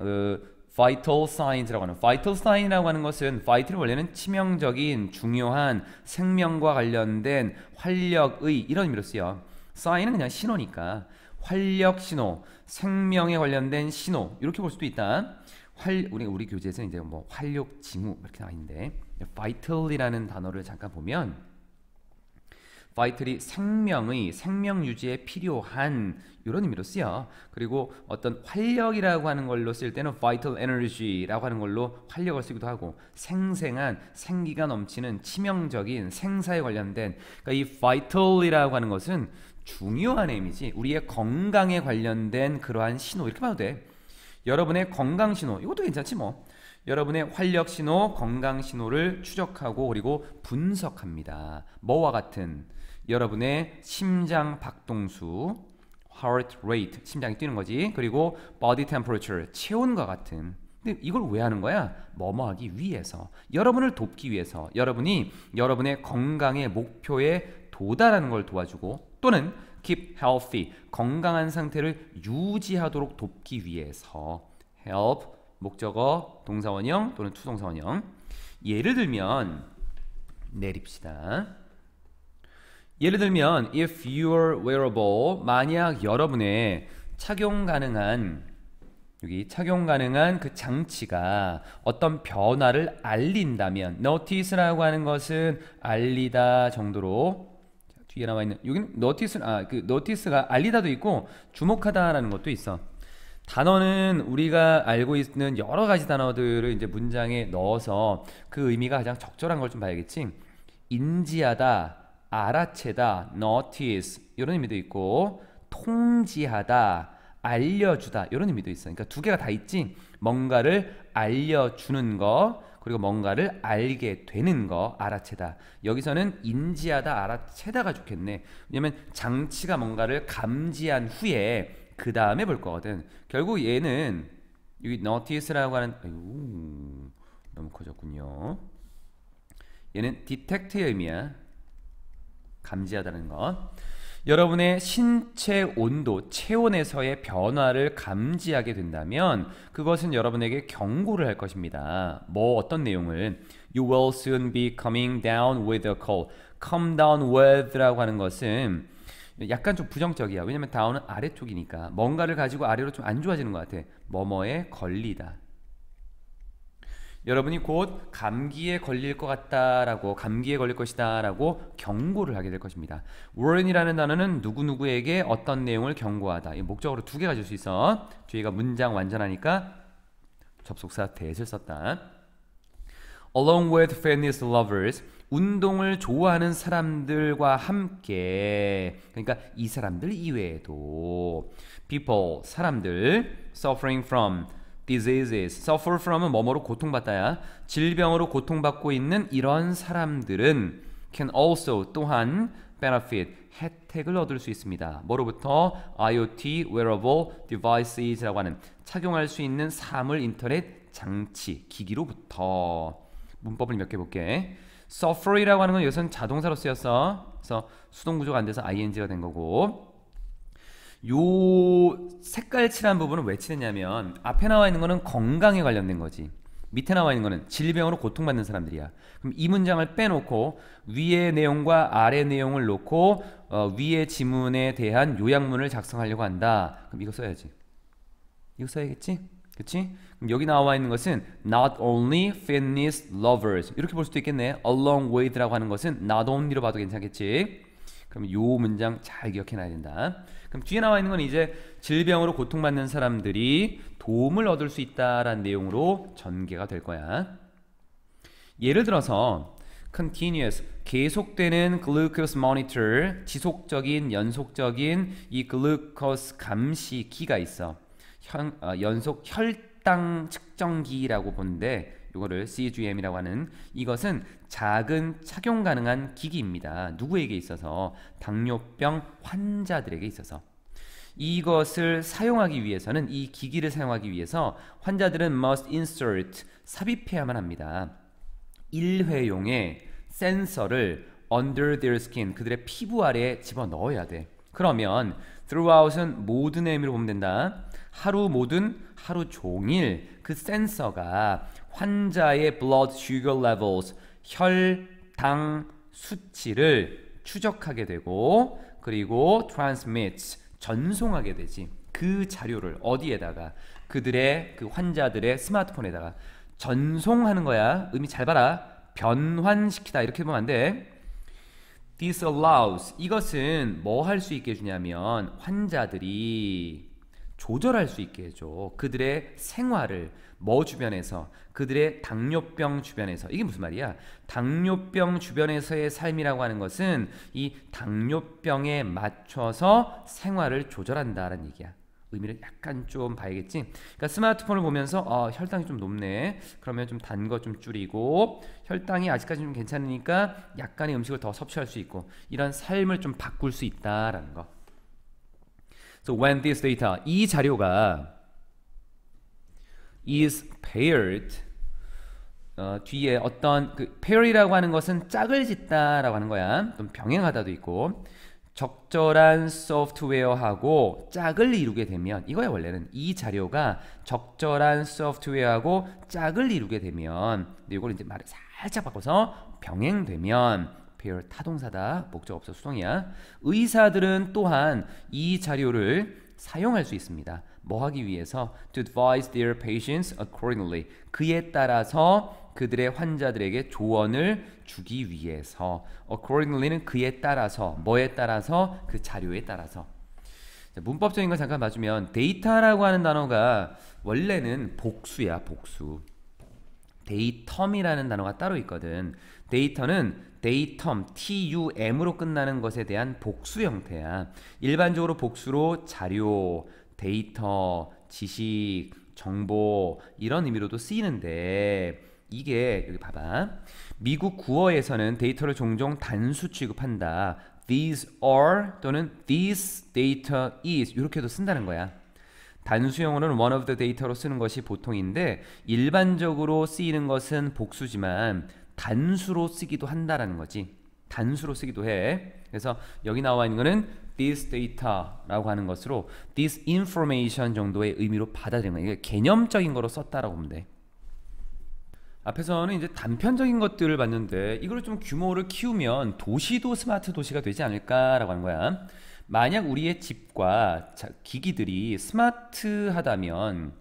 vital signs라고 하는 vital sign이라고 하는 것은 vital 원래는 치명적인 중요한 생명과 관련된 활력의 이런 의미로 쓰여. sign은 그냥 신호니까 활력 신호, 생명에 관련된 신호 이렇게 볼 수도 있다. 우리 교재에서는 이제 뭐 활력 징후 이렇게 나와 있는데 vital이라는 단어를 잠깐 보면 vital이 생명 유지에 필요한 이런 의미로 쓰여. 그리고 어떤 활력이라고 하는 걸로 쓸 때는 vital energy라고 하는 걸로 활력을 쓰기도 하고, 생생한 생기가 넘치는 치명적인 생사에 관련된, 그러니까 이 vital이라고 하는 것은 중요한 의미지. 우리의 건강에 관련된 그러한 신호 이렇게 봐도 돼. 여러분의 건강 신호 이것도 괜찮지 뭐. 여러분의 활력 신호, 건강 신호를 추적하고 그리고 분석합니다. 뭐와 같은? 여러분의 심장 박동수, heart rate, 심장이 뛰는 거지. 그리고 body temperature, 체온과 같은. 근데 이걸 왜 하는 거야? 뭐뭐 하기 위해서. 여러분을 돕기 위해서. 여러분이 여러분의 건강의 목표에 도달하는 걸 도와주고, 또는 keep healthy, 건강한 상태를 유지하도록 돕기 위해서. help, 목적어, 동사원형 또는 투동사원형. 예를 들면 내립시다. 예를 들면 if your wearable, 만약 여러분의 착용 가능한 그 장치가 어떤 변화를 알린다면, notice라고 하는 것은 알리다 정도로, 뒤에 나와 있는 여기는 notice가 알리다도 있고 주목하다라는 것도 있어. 단어는 우리가 알고 있는 여러 가지 단어들을 이제 문장에 넣어서 그 의미가 가장 적절한 걸 좀 봐야겠지. 인지하다, 알아채다, notice 이런 의미도 있고, 통지하다, 알려주다 이런 의미도 있어. 그러니까 두 개가 다 있지. 뭔가를 알려주는 거, 그리고 뭔가를 알게 되는 거, 알아채다. 여기서는 인지하다, 알아채다가 좋겠네. 왜냐면 장치가 뭔가를 감지한 후에 그 다음에 볼 거거든. 결국 얘는 여기 notice라고 하는, 아이고, 너무 커졌군요. 얘는 detect의 의미야. 감지하다는 것. 여러분의 신체 온도, 체온에서의 변화를 감지하게 된다면 그것은 여러분에게 경고를 할 것입니다. 뭐 어떤 내용을? You will soon be coming down with a cold. Come down with라고 하는 것은 약간 좀 부정적이야. 왜냐면 down은 아래쪽이니까 뭔가를 가지고 아래로 좀 안 좋아지는 것 같아. 뭐뭐에 걸리다. 여러분이 곧 감기에 걸릴 것 같다라고, 감기에 걸릴 것이다 라고 경고를 하게 될 것입니다. warn이라는 단어는 누구누구에게 어떤 내용을 경고하다. 이 목적어로 두 개 가질 수 있어. 뒤에가 문장 완전하니까 접속사 that을 썼다. Along with fitness lovers, 운동을 좋아하는 사람들과 함께, 그러니까 이 사람들 이외에도 people, 사람들, suffering from diseases, suffer from은 뭐뭐로 고통받다야. 질병으로 고통받고 있는 이런 사람들은 can also, 또한 benefit, 혜택을 얻을 수 있습니다. 뭐로부터? IoT, wearable devices라고 하는 착용할 수 있는 사물 인터넷 장치, 기기로부터. 문법을 몇 개 볼게. suffer이라고 하는 건 여기서는 자동사로 쓰였어. 그래서 수동 구조가 안 돼서 ing가 된 거고, 요 색깔 칠한 부분은 왜 칠했냐면 앞에 나와 있는 거는 건강에 관련된 거지, 밑에 나와 있는 거는 질병으로 고통받는 사람들이야. 그럼 이 문장을 빼놓고 위의 내용과 아래 내용을 놓고 위의 지문에 대한 요약문을 작성하려고 한다. 그럼 이거 써야지. 이거 써야겠지? 그치? 그럼 여기 나와 있는 것은 not only fitness lovers 이렇게 볼 수도 있겠네. along with라고 하는 것은 not only로 봐도 괜찮겠지? 그럼 요 문장 잘 기억해놔야 된다. 그럼 뒤에 나와 있는 건 이제 질병으로 고통받는 사람들이 도움을 얻을 수 있다라는 내용으로 전개가 될 거야. 예를 들어서 continuous, 계속되는 glucose monitor, 지속적인 연속적인 이 글루코스 감시기가 있어. 연속 혈당 측정기라고 보는데 이거를 CGM이라고 하는, 이것은 작은 착용 가능한 기기입니다. 누구에게 있어서? 당뇨병 환자들에게 있어서. 이것을 사용하기 위해서는, 이 기기를 사용하기 위해서 환자들은 must insert, 삽입해야만 합니다. 1회용의 센서를 under their skin, 그들의 피부 아래에 집어넣어야 돼. 그러면 throughout은 모든 의미로 보면 된다. 하루 모든, 하루 종일 그 센서가 환자의 blood sugar levels, 혈당 수치를 추적하게 되고, 그리고 transmits, 전송하게 되지. 그 자료를 어디에다가? 그들의, 그 환자들의 스마트폰에다가 전송하는 거야. 의미 잘 봐라. 변환시키다 이렇게 보면 안 돼. This allows, 이것은 뭐 할 수 있게 해주냐면 환자들이 조절할 수 있게 해줘. 그들의 생활을 뭐 주변에서? 그들의 당뇨병 주변에서. 이게 무슨 말이야? 당뇨병 주변에서의 삶이라고 하는 것은 이 당뇨병에 맞춰서 생활을 조절한다라는 얘기야. 의미를 약간 좀 봐야겠지. 그러니까 스마트폰을 보면서 혈당이 좀 높네. 그러면 좀 단 거 좀 줄이고, 혈당이 아직까지 좀 괜찮으니까 약간의 음식을 더 섭취할 수 있고, 이런 삶을 좀 바꿀 수 있다라는 거. So when this data, 이 자료가 is paired, 뒤에 어떤 그 pair이라고 하는 것은 짝을 짓다라고 하는 거야. 좀 병행하다도 있고, 적절한 소프트웨어하고 짝을 이루게 되면, 이거야 원래는. 이 자료가 적절한 소프트웨어하고 짝을 이루게 되면, 근데 이걸 이제 말을 살짝 바꿔서 병행되면, pair 타동사다. 목적 없어 수동이야. 의사들은 또한 이 자료를 사용할 수 있습니다. 뭐 하기 위해서? To advise their patients accordingly. 그에 따라서 그들의 환자들에게 조언을 주기 위해서. accordingly는 그에 따라서, 뭐에 따라서? 그 자료에 따라서. 자, 문법적인 거 잠깐 봐주면 데이터라고 하는 단어가 원래는 복수야, 복수. 데이텀이라는 단어가 따로 있거든. 데이터는 데이텀, TUM으로 끝나는 것에 대한 복수 형태야. 일반적으로 복수로 자료, 데이터, 지식, 정보 이런 의미로도 쓰이는데 이게 여기 봐봐. 미국 구어에서는 데이터를 종종 단수 취급한다. These are 또는 this data is 이렇게도 쓴다는 거야. 단수형으로는 one of the data로 쓰는 것이 보통인데 일반적으로 쓰이는 것은 복수지만 단수로 쓰기도 한다라는 거지. 단수로 쓰기도 해. 그래서 여기 나와 있는 거는 this data라고 하는 것으로 this information 정도의 의미로 받아들이는 거야. 이게 개념적인 거로 썼다라고 보면 돼. 앞에서는 이제 단편적인 것들을 봤는데 이걸 좀 규모를 키우면 도시도 스마트 도시가 되지 않을까라고 하는 거야. 만약 우리의 집과 기기들이 스마트하다면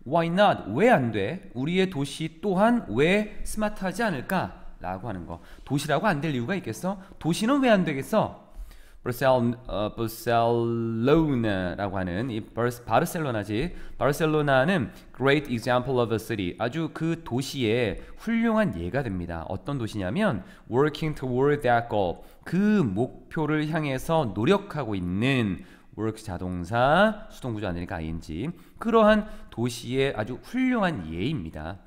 why not? 왜 안 돼? 우리의 도시 또한 왜 스마트하지 않을까? 라고 하는 거. 도시라고 안 될 이유가 있겠어? 도시는 왜 안 되겠어? 바르셀로나라고 하는 이 바르셀로나지. 바르셀로나는 great example of a city. 아주 그 도시의 훌륭한 예가 됩니다. 어떤 도시냐면 working toward that goal. 그 목표를 향해서 노력하고 있는 work 자동사 수동구조 안 되니까 ing. 그러한 도시의 아주 훌륭한 예입니다.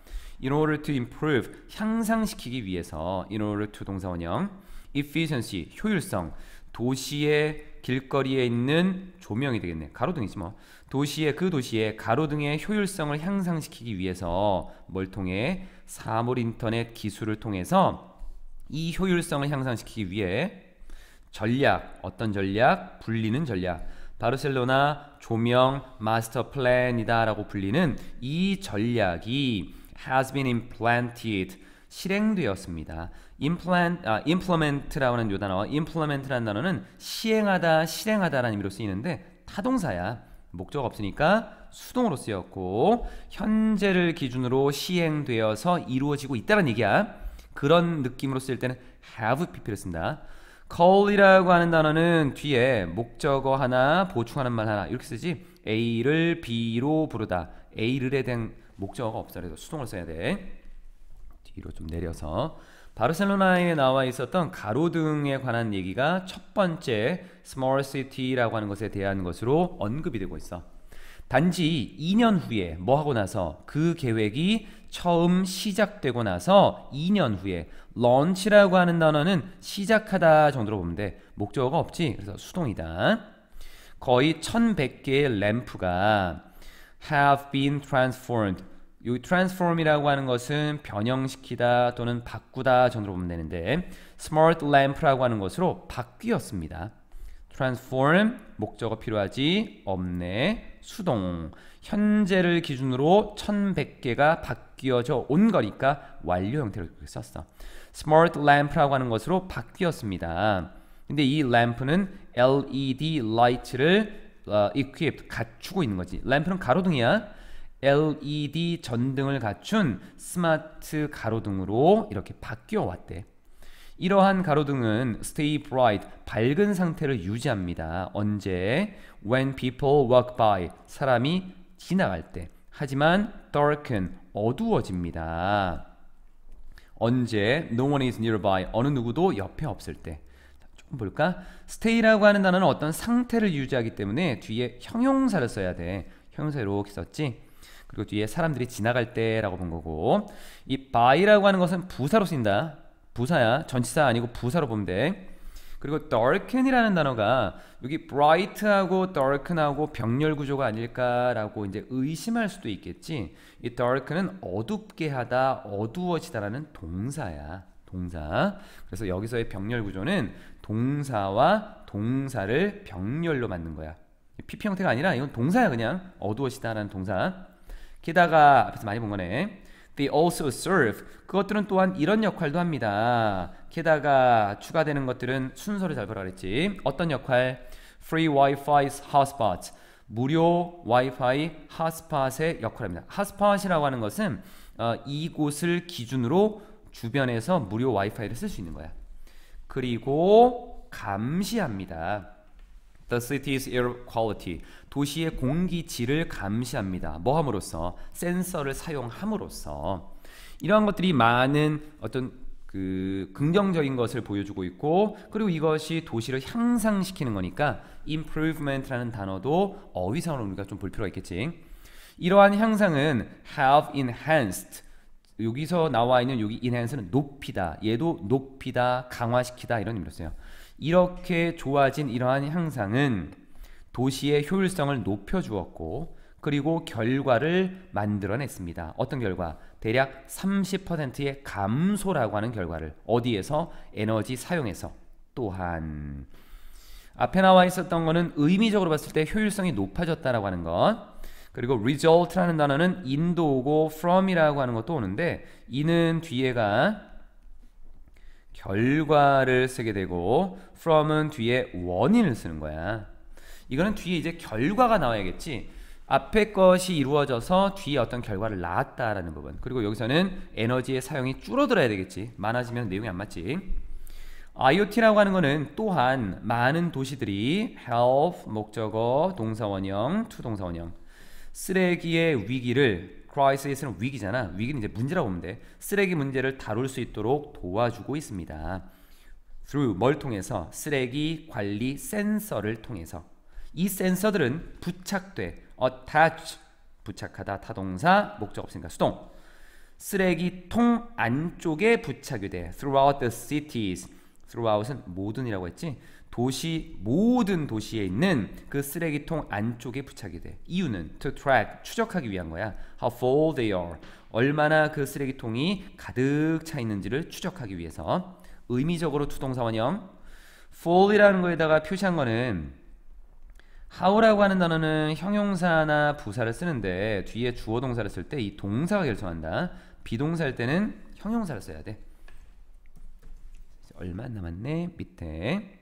In order to improve 향상시키기 위해서 in order to 동사 원형 efficiency 효율성 도시의 길거리에 있는 조명이 되겠네. 가로등이지 뭐. 그 도시의 가로등의 효율성을 향상시키기 위해서 뭘 통해? 사물 인터넷 기술을 통해서 이 효율성을 향상시키기 위해 전략, 어떤 전략? 불리는 전략. 바르셀로나 조명 마스터 플랜이다 라고 불리는 이 전략이 has been implemented 실행되었습니다. implement라고 하는 요 단어, implement라는 단어는 시행하다, 실행하다라는 의미로 쓰이는데 타동사야. 목적 없으니까 수동으로 쓰였고 현재를 기준으로 시행되어서 이루어지고 있다는 얘기야. 그런 느낌으로 쓸 때는 have pp를 쓴다. call이라고 하는 단어는 뒤에 목적어 하나, 보충하는 말 하나 이렇게 쓰지. A를 B로 부르다. A를에 대한 목적어가 없어. 그래서 수동을 써야 돼. 뒤로 좀 내려서 바르셀로나에 나와 있었던 가로등에 관한 얘기가 첫 번째 Smart City라고 하는 것에 대한 것으로 언급이 되고 있어. 단지 2년 후에 뭐 하고 나서 그 계획이 처음 시작되고 나서 2년 후에 launch라고 하는 단어는 시작하다 정도로 보면 돼. 목적어가 없지. 그래서 수동이다. 거의 1100개의 램프가 have been transformed. 이 transform이라고 하는 것은 변형시키다 또는 바꾸다 정도로 보면 되는데 smart lamp라고 하는 것으로 바뀌었습니다. transform 목적어 필요하지 없네. 수동 현재를 기준으로 1100개가 바뀌어져 온 거니까 완료 형태로 썼어. smart lamp라고 하는 것으로 바뀌었습니다. 근데 이 램프는 LED light를 equipped 갖추고 있는 거지. 램프는 가로등이야. LED 전등을 갖춘 스마트 가로등으로 이렇게 바뀌어 왔대. 이러한 가로등은 stay bright, 밝은 상태를 유지합니다. 언제? When people walk by, 사람이 지나갈 때. 하지만 darken, 어두워집니다. 언제? No one is nearby, 어느 누구도 옆에 없을 때. 조금 볼까? stay라고 하는 단어는 어떤 상태를 유지하기 때문에 뒤에 형용사를 써야 돼. 형용사 이렇게 썼지? 그리고 뒤에 사람들이 지나갈 때라고 본 거고 이 by라고 하는 것은 부사로 쓰인다. 부사야. 전치사 아니고 부사로 보면 돼. 그리고 darken이라는 단어가 여기 bright하고 darken하고 병렬 구조가 아닐까라고 이제 의심할 수도 있겠지. 이 darken은 어둡게 하다, 어두워지다라는 동사야. 동사. 그래서 여기서의 병렬 구조는 동사와 동사를 병렬로 만든 거야. PP 형태가 아니라 이건 동사야. 그냥 어두워지다라는 동사. 게다가 앞에서 많이 본 거네. They also serve. 그것들은 또한 이런 역할도 합니다. 게다가 추가되는 것들은 순서를 잘 보라 그랬지. 어떤 역할? Free Wi-Fi hotspots. 무료 와이파이 핫스팟의 역할입니다. 핫스팟이라고 하는 것은 이곳을 기준으로 주변에서 무료 와이파이를 쓸 수 있는 거야. 그리고 감시합니다. the city's air quality. 도시의 공기질을 감시합니다. 뭐 함으로써? 센서를 사용함으로써. 이러한 것들이 많은 어떤 그 긍정적인 것을 보여주고 있고, 그리고 이것이 도시를 향상시키는 거니까 improvement라는 단어도 어휘상으로 우리가 좀 볼 필요가 있겠지. 이러한 향상은 have enhanced, 여기서 나와 있는 여기 enhance는 높이다, 얘도 높이다, 강화시키다 이런 의미로 써요. 이렇게 좋아진 이러한 향상은 도시의 효율성을 높여주었고, 그리고 결과를 만들어냈습니다. 어떤 결과? 대략 30%의 감소라고 하는 결과를. 어디에서? 에너지 사용에서. 또한 앞에 나와 있었던 거는 의미적으로 봤을 때 효율성이 높아졌다라고 하는 것. 그리고 result라는 단어는 in도 오고 from이라고 하는 것도 오는데, 이는 뒤에가 결과를 쓰게 되고 from은 뒤에 원인을 쓰는 거야. 이거는 뒤에 이제 결과가 나와야겠지. 앞에 것이 이루어져서 뒤에 어떤 결과를 낳았다라는 부분. 그리고 여기서는 에너지의 사용이 줄어들어야 되겠지. 많아지면 내용이 안 맞지. IoT라고 하는 거는 또한 많은 도시들이 help 목적어 동사원형 to 동사원형 쓰레기의 위기를, crisis는 위기잖아. 위기는 이제 문제라고 보면 돼. 쓰레기 문제를 다룰 수 있도록 도와주고 있습니다. through 뭘 통해서? 쓰레기 관리 센서를 통해서. 이 센서들은 부착돼, attach 부착하다 타동사, 목적 없으니까 수동. 쓰레기통 안쪽에 부착이 돼. throughout the cities. throughout은 모든이라고 했지. 도시, 모든 도시에 있는 그 쓰레기통 안쪽에 부착이 돼. 이유는 to track, 추적하기 위한 거야. How full they are. 얼마나 그 쓰레기통이 가득 차 있는지를 추적하기 위해서. 의미적으로 투동사원형. full이라는 거에다가 표시한 거는 how라고 하는 단어는 형용사나 부사를 쓰는데 뒤에 주어 동사를 쓸 때 이 동사가 결정한다. 비동사일 때는 형용사를 써야 돼. 얼마 남았네? 밑에.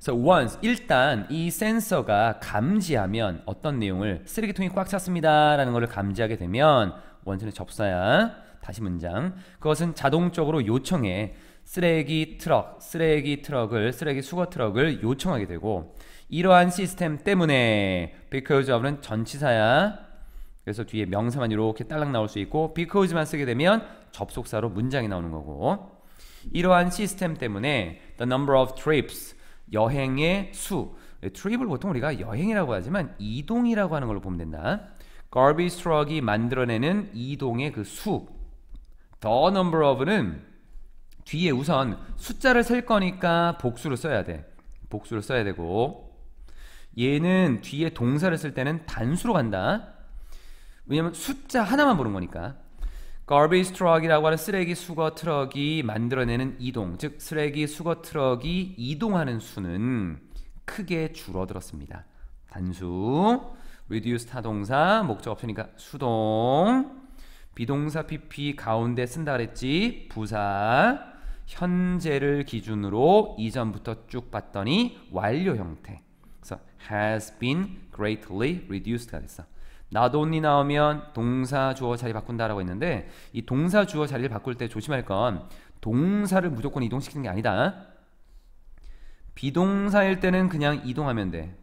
So once, 일단 이 센서가 감지하면 어떤 내용을, 쓰레기통이 꽉 찼습니다 라는 것을 감지하게 되면, 원천의 접사야. 다시 문장. 그것은 자동적으로 요청해 쓰레기 수거 트럭을 요청하게 되고, 이러한 시스템 때문에 because of는 전치사야. 그래서 뒤에 명사만 이렇게 딸랑 나올 수 있고, because만 쓰게 되면 접속사로 문장이 나오는 거고, 이러한 시스템 때문에 the number of trips, 여행의 수, 트립을 보통 우리가 여행이라고 하지만 이동이라고 하는 걸로 보면 된다. garbage truck이 만들어내는 이동의 그 수, the number of는 뒤에 우선 숫자를 셀 거니까 복수를 써야 돼. 복수를 써야 되고, 얘는 뒤에 동사를 쓸 때는 단수로 간다. 왜냐면 숫자 하나만 보는 거니까. garbage truck이라고 하는 쓰레기 수거 트럭이 만들어내는 이동, 즉 쓰레기 수거 트럭이 이동하는 수는 크게 줄어들었습니다. 단수. reduce 타동사, 목적 없으니까 수동. 비동사 PP 가운데 쓴다 그랬지. 부사. 현재를 기준으로 이전부터 쭉 봤더니 완료 형태. 그래서 has been greatly reduced가 됐어. not only 나오면 동사 주어 자리 바꾼다라고 했는데, 이 동사 주어 자리를 바꿀 때 조심할 건 동사를 무조건 이동시키는 게 아니다. 비동사일 때는 그냥 이동하면 돼.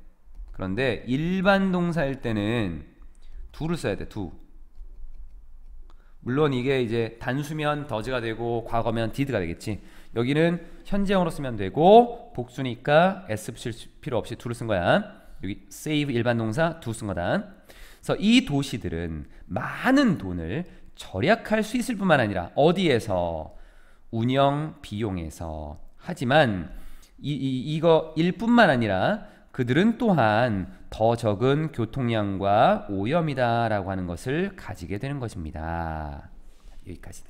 그런데 일반 동사일 때는 do를 써야 돼. do. 물론 이게 이제 단수면 does가 되고 과거면 did가 되겠지. 여기는 현재형으로 쓰면 되고, 복수니까 s 붙일 필요 없이 do를 쓴 거야. 여기 save 일반 동사 do 쓴 거다. 그래서 이 도시들은 많은 돈을 절약할 수 있을 뿐만 아니라 어디에서? 운영 비용에서. 하지만 이거 일뿐만 아니라 그들은 또한 더 적은 교통량과 오염이다 라고 하는 것을 가지게 되는 것입니다. 여기까지네.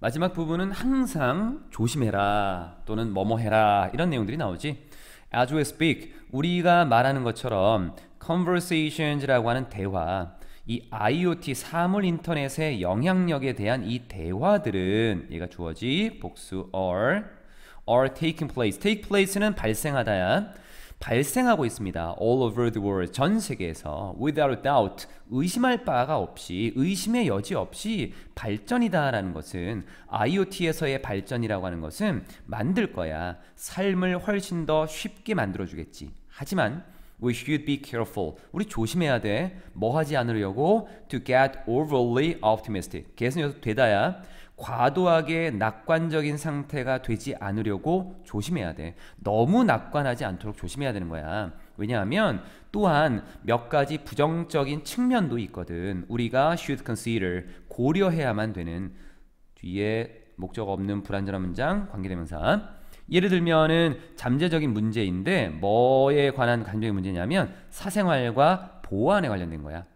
마지막 부분은 항상 조심해라 또는 뭐뭐 해라 이런 내용들이 나오지. As we speak, 우리가 말하는 것처럼 conversations라고 하는 대화, 이 IoT 사물 인터넷의 영향력에 대한 이 대화들은, 얘가 주어지 복수 are taking place. take place는 발생하다야. 발생하고 있습니다. All over the world, 전 세계에서 without a doubt, 의심할 바가 없이, 의심의 여지 없이 발전이다라는 것은 IoT에서의 발전이라고 하는 것은 만들 거야. 삶을 훨씬 더 쉽게 만들어주겠지. 하지만 we should be careful. 우리 조심해야 돼. 뭐 하지 않으려고? To get overly optimistic. 계속 여기서 되다야. 과도하게 낙관적인 상태가 되지 않으려고 조심해야 돼. 너무 낙관하지 않도록 조심해야 되는 거야. 왜냐하면 또한 몇 가지 부정적인 측면도 있거든. 우리가 should consider, 고려해야만 되는, 뒤에 목적 없는 불완전한 문장, 관계대명사. 예를 들면은 잠재적인 문제인데 뭐에 관한 잠재적인 문제냐면 사생활과 보안에 관련된 거야.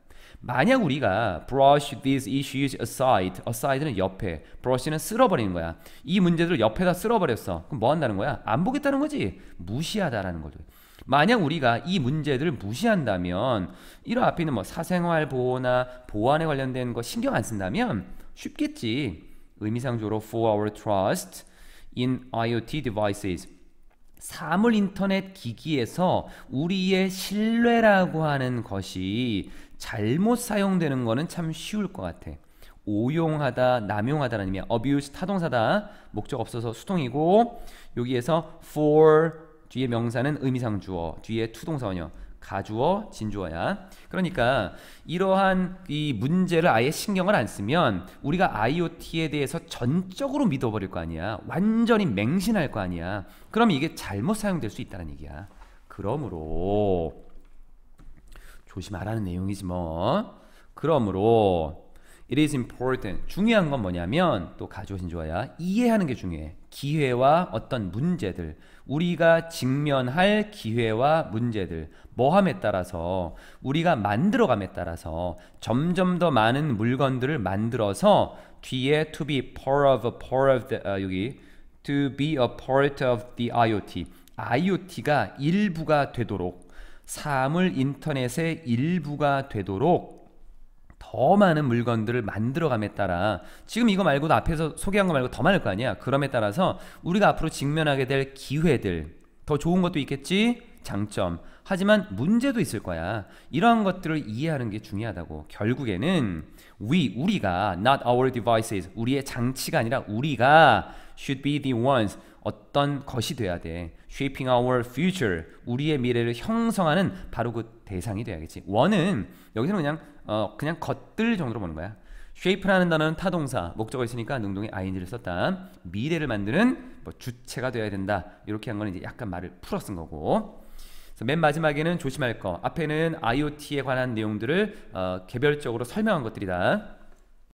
만약 우리가 brush these issues aside, aside는 옆에, brush는 쓸어버리는 거야. 이 문제들을 옆에다 쓸어버렸어. 그럼 뭐 한다는 거야? 안 보겠다는 거지. 무시하다라는 거죠. 만약 우리가 이 문제들을 무시한다면, 이런 앞에 있는 뭐 사생활 보호나 보안에 관련된 거 신경 안 쓴다면 쉽겠지. 의미상조로 for our trust in IoT devices, 사물 인터넷 기기에서 우리의 신뢰라고 하는 것이 잘못 사용되는 거는 참 쉬울 것 같아. 오용하다, 남용하다라는 의미야. abuse 타동사다. 목적 없어서 수동이고, 여기에서 for 뒤에 명사는 의미상 주어, 뒤에 투동사 원형, 가주어, 진주어야. 그러니까 이러한 이 문제를 아예 신경을 안 쓰면 우리가 IoT에 대해서 전적으로 믿어버릴 거 아니야. 완전히 맹신할 거 아니야. 그럼 이게 잘못 사용될 수 있다는 얘기야. 그러므로 조심하라는 내용이지 뭐. 그러므로 it is important, 중요한 건 뭐냐면, 또 가주어 진주어야, 이해하는 게 중요해. 기회와 어떤 문제들, 우리가 직면할 기회와 문제들, 뭐함에 따라서, 우리가 만들어감에 따라서 점점 더 많은 물건들을 만들어서 뒤에 to be part of the, 여기 to be a part of the IoT, IoT가 일부가 되도록, 사물 인터넷의 일부가 되도록 더 많은 물건들을 만들어감에 따라, 지금 이거 말고도 앞에서 소개한 거 말고 더 많을 거 아니야. 그럼에 따라서 우리가 앞으로 직면하게 될 기회들, 더 좋은 것도 있겠지, 장점, 하지만 문제도 있을 거야. 이러한 것들을 이해하는 게 중요하다고. 결국에는 우리가 not our devices, 우리의 장치가 아니라 우리가 should be the ones, 어떤 것이 돼야 돼. shaping our future, 우리의 미래를 형성하는 바로 그 대상이 돼야겠지. 원은 여기서는 그냥 것들 정도로 보는 거야. shape라는 단어는 타동사, 목적어 있으니까 능동의 ing를 썼다. 미래를 만드는 뭐 주체가 돼야 된다. 이렇게 한 거는 이제 약간 말을 풀어 쓴 거고. 그래서 맨 마지막에는 조심할 거. 앞에는 IoT에 관한 내용들을 개별적으로 설명한 것들이다.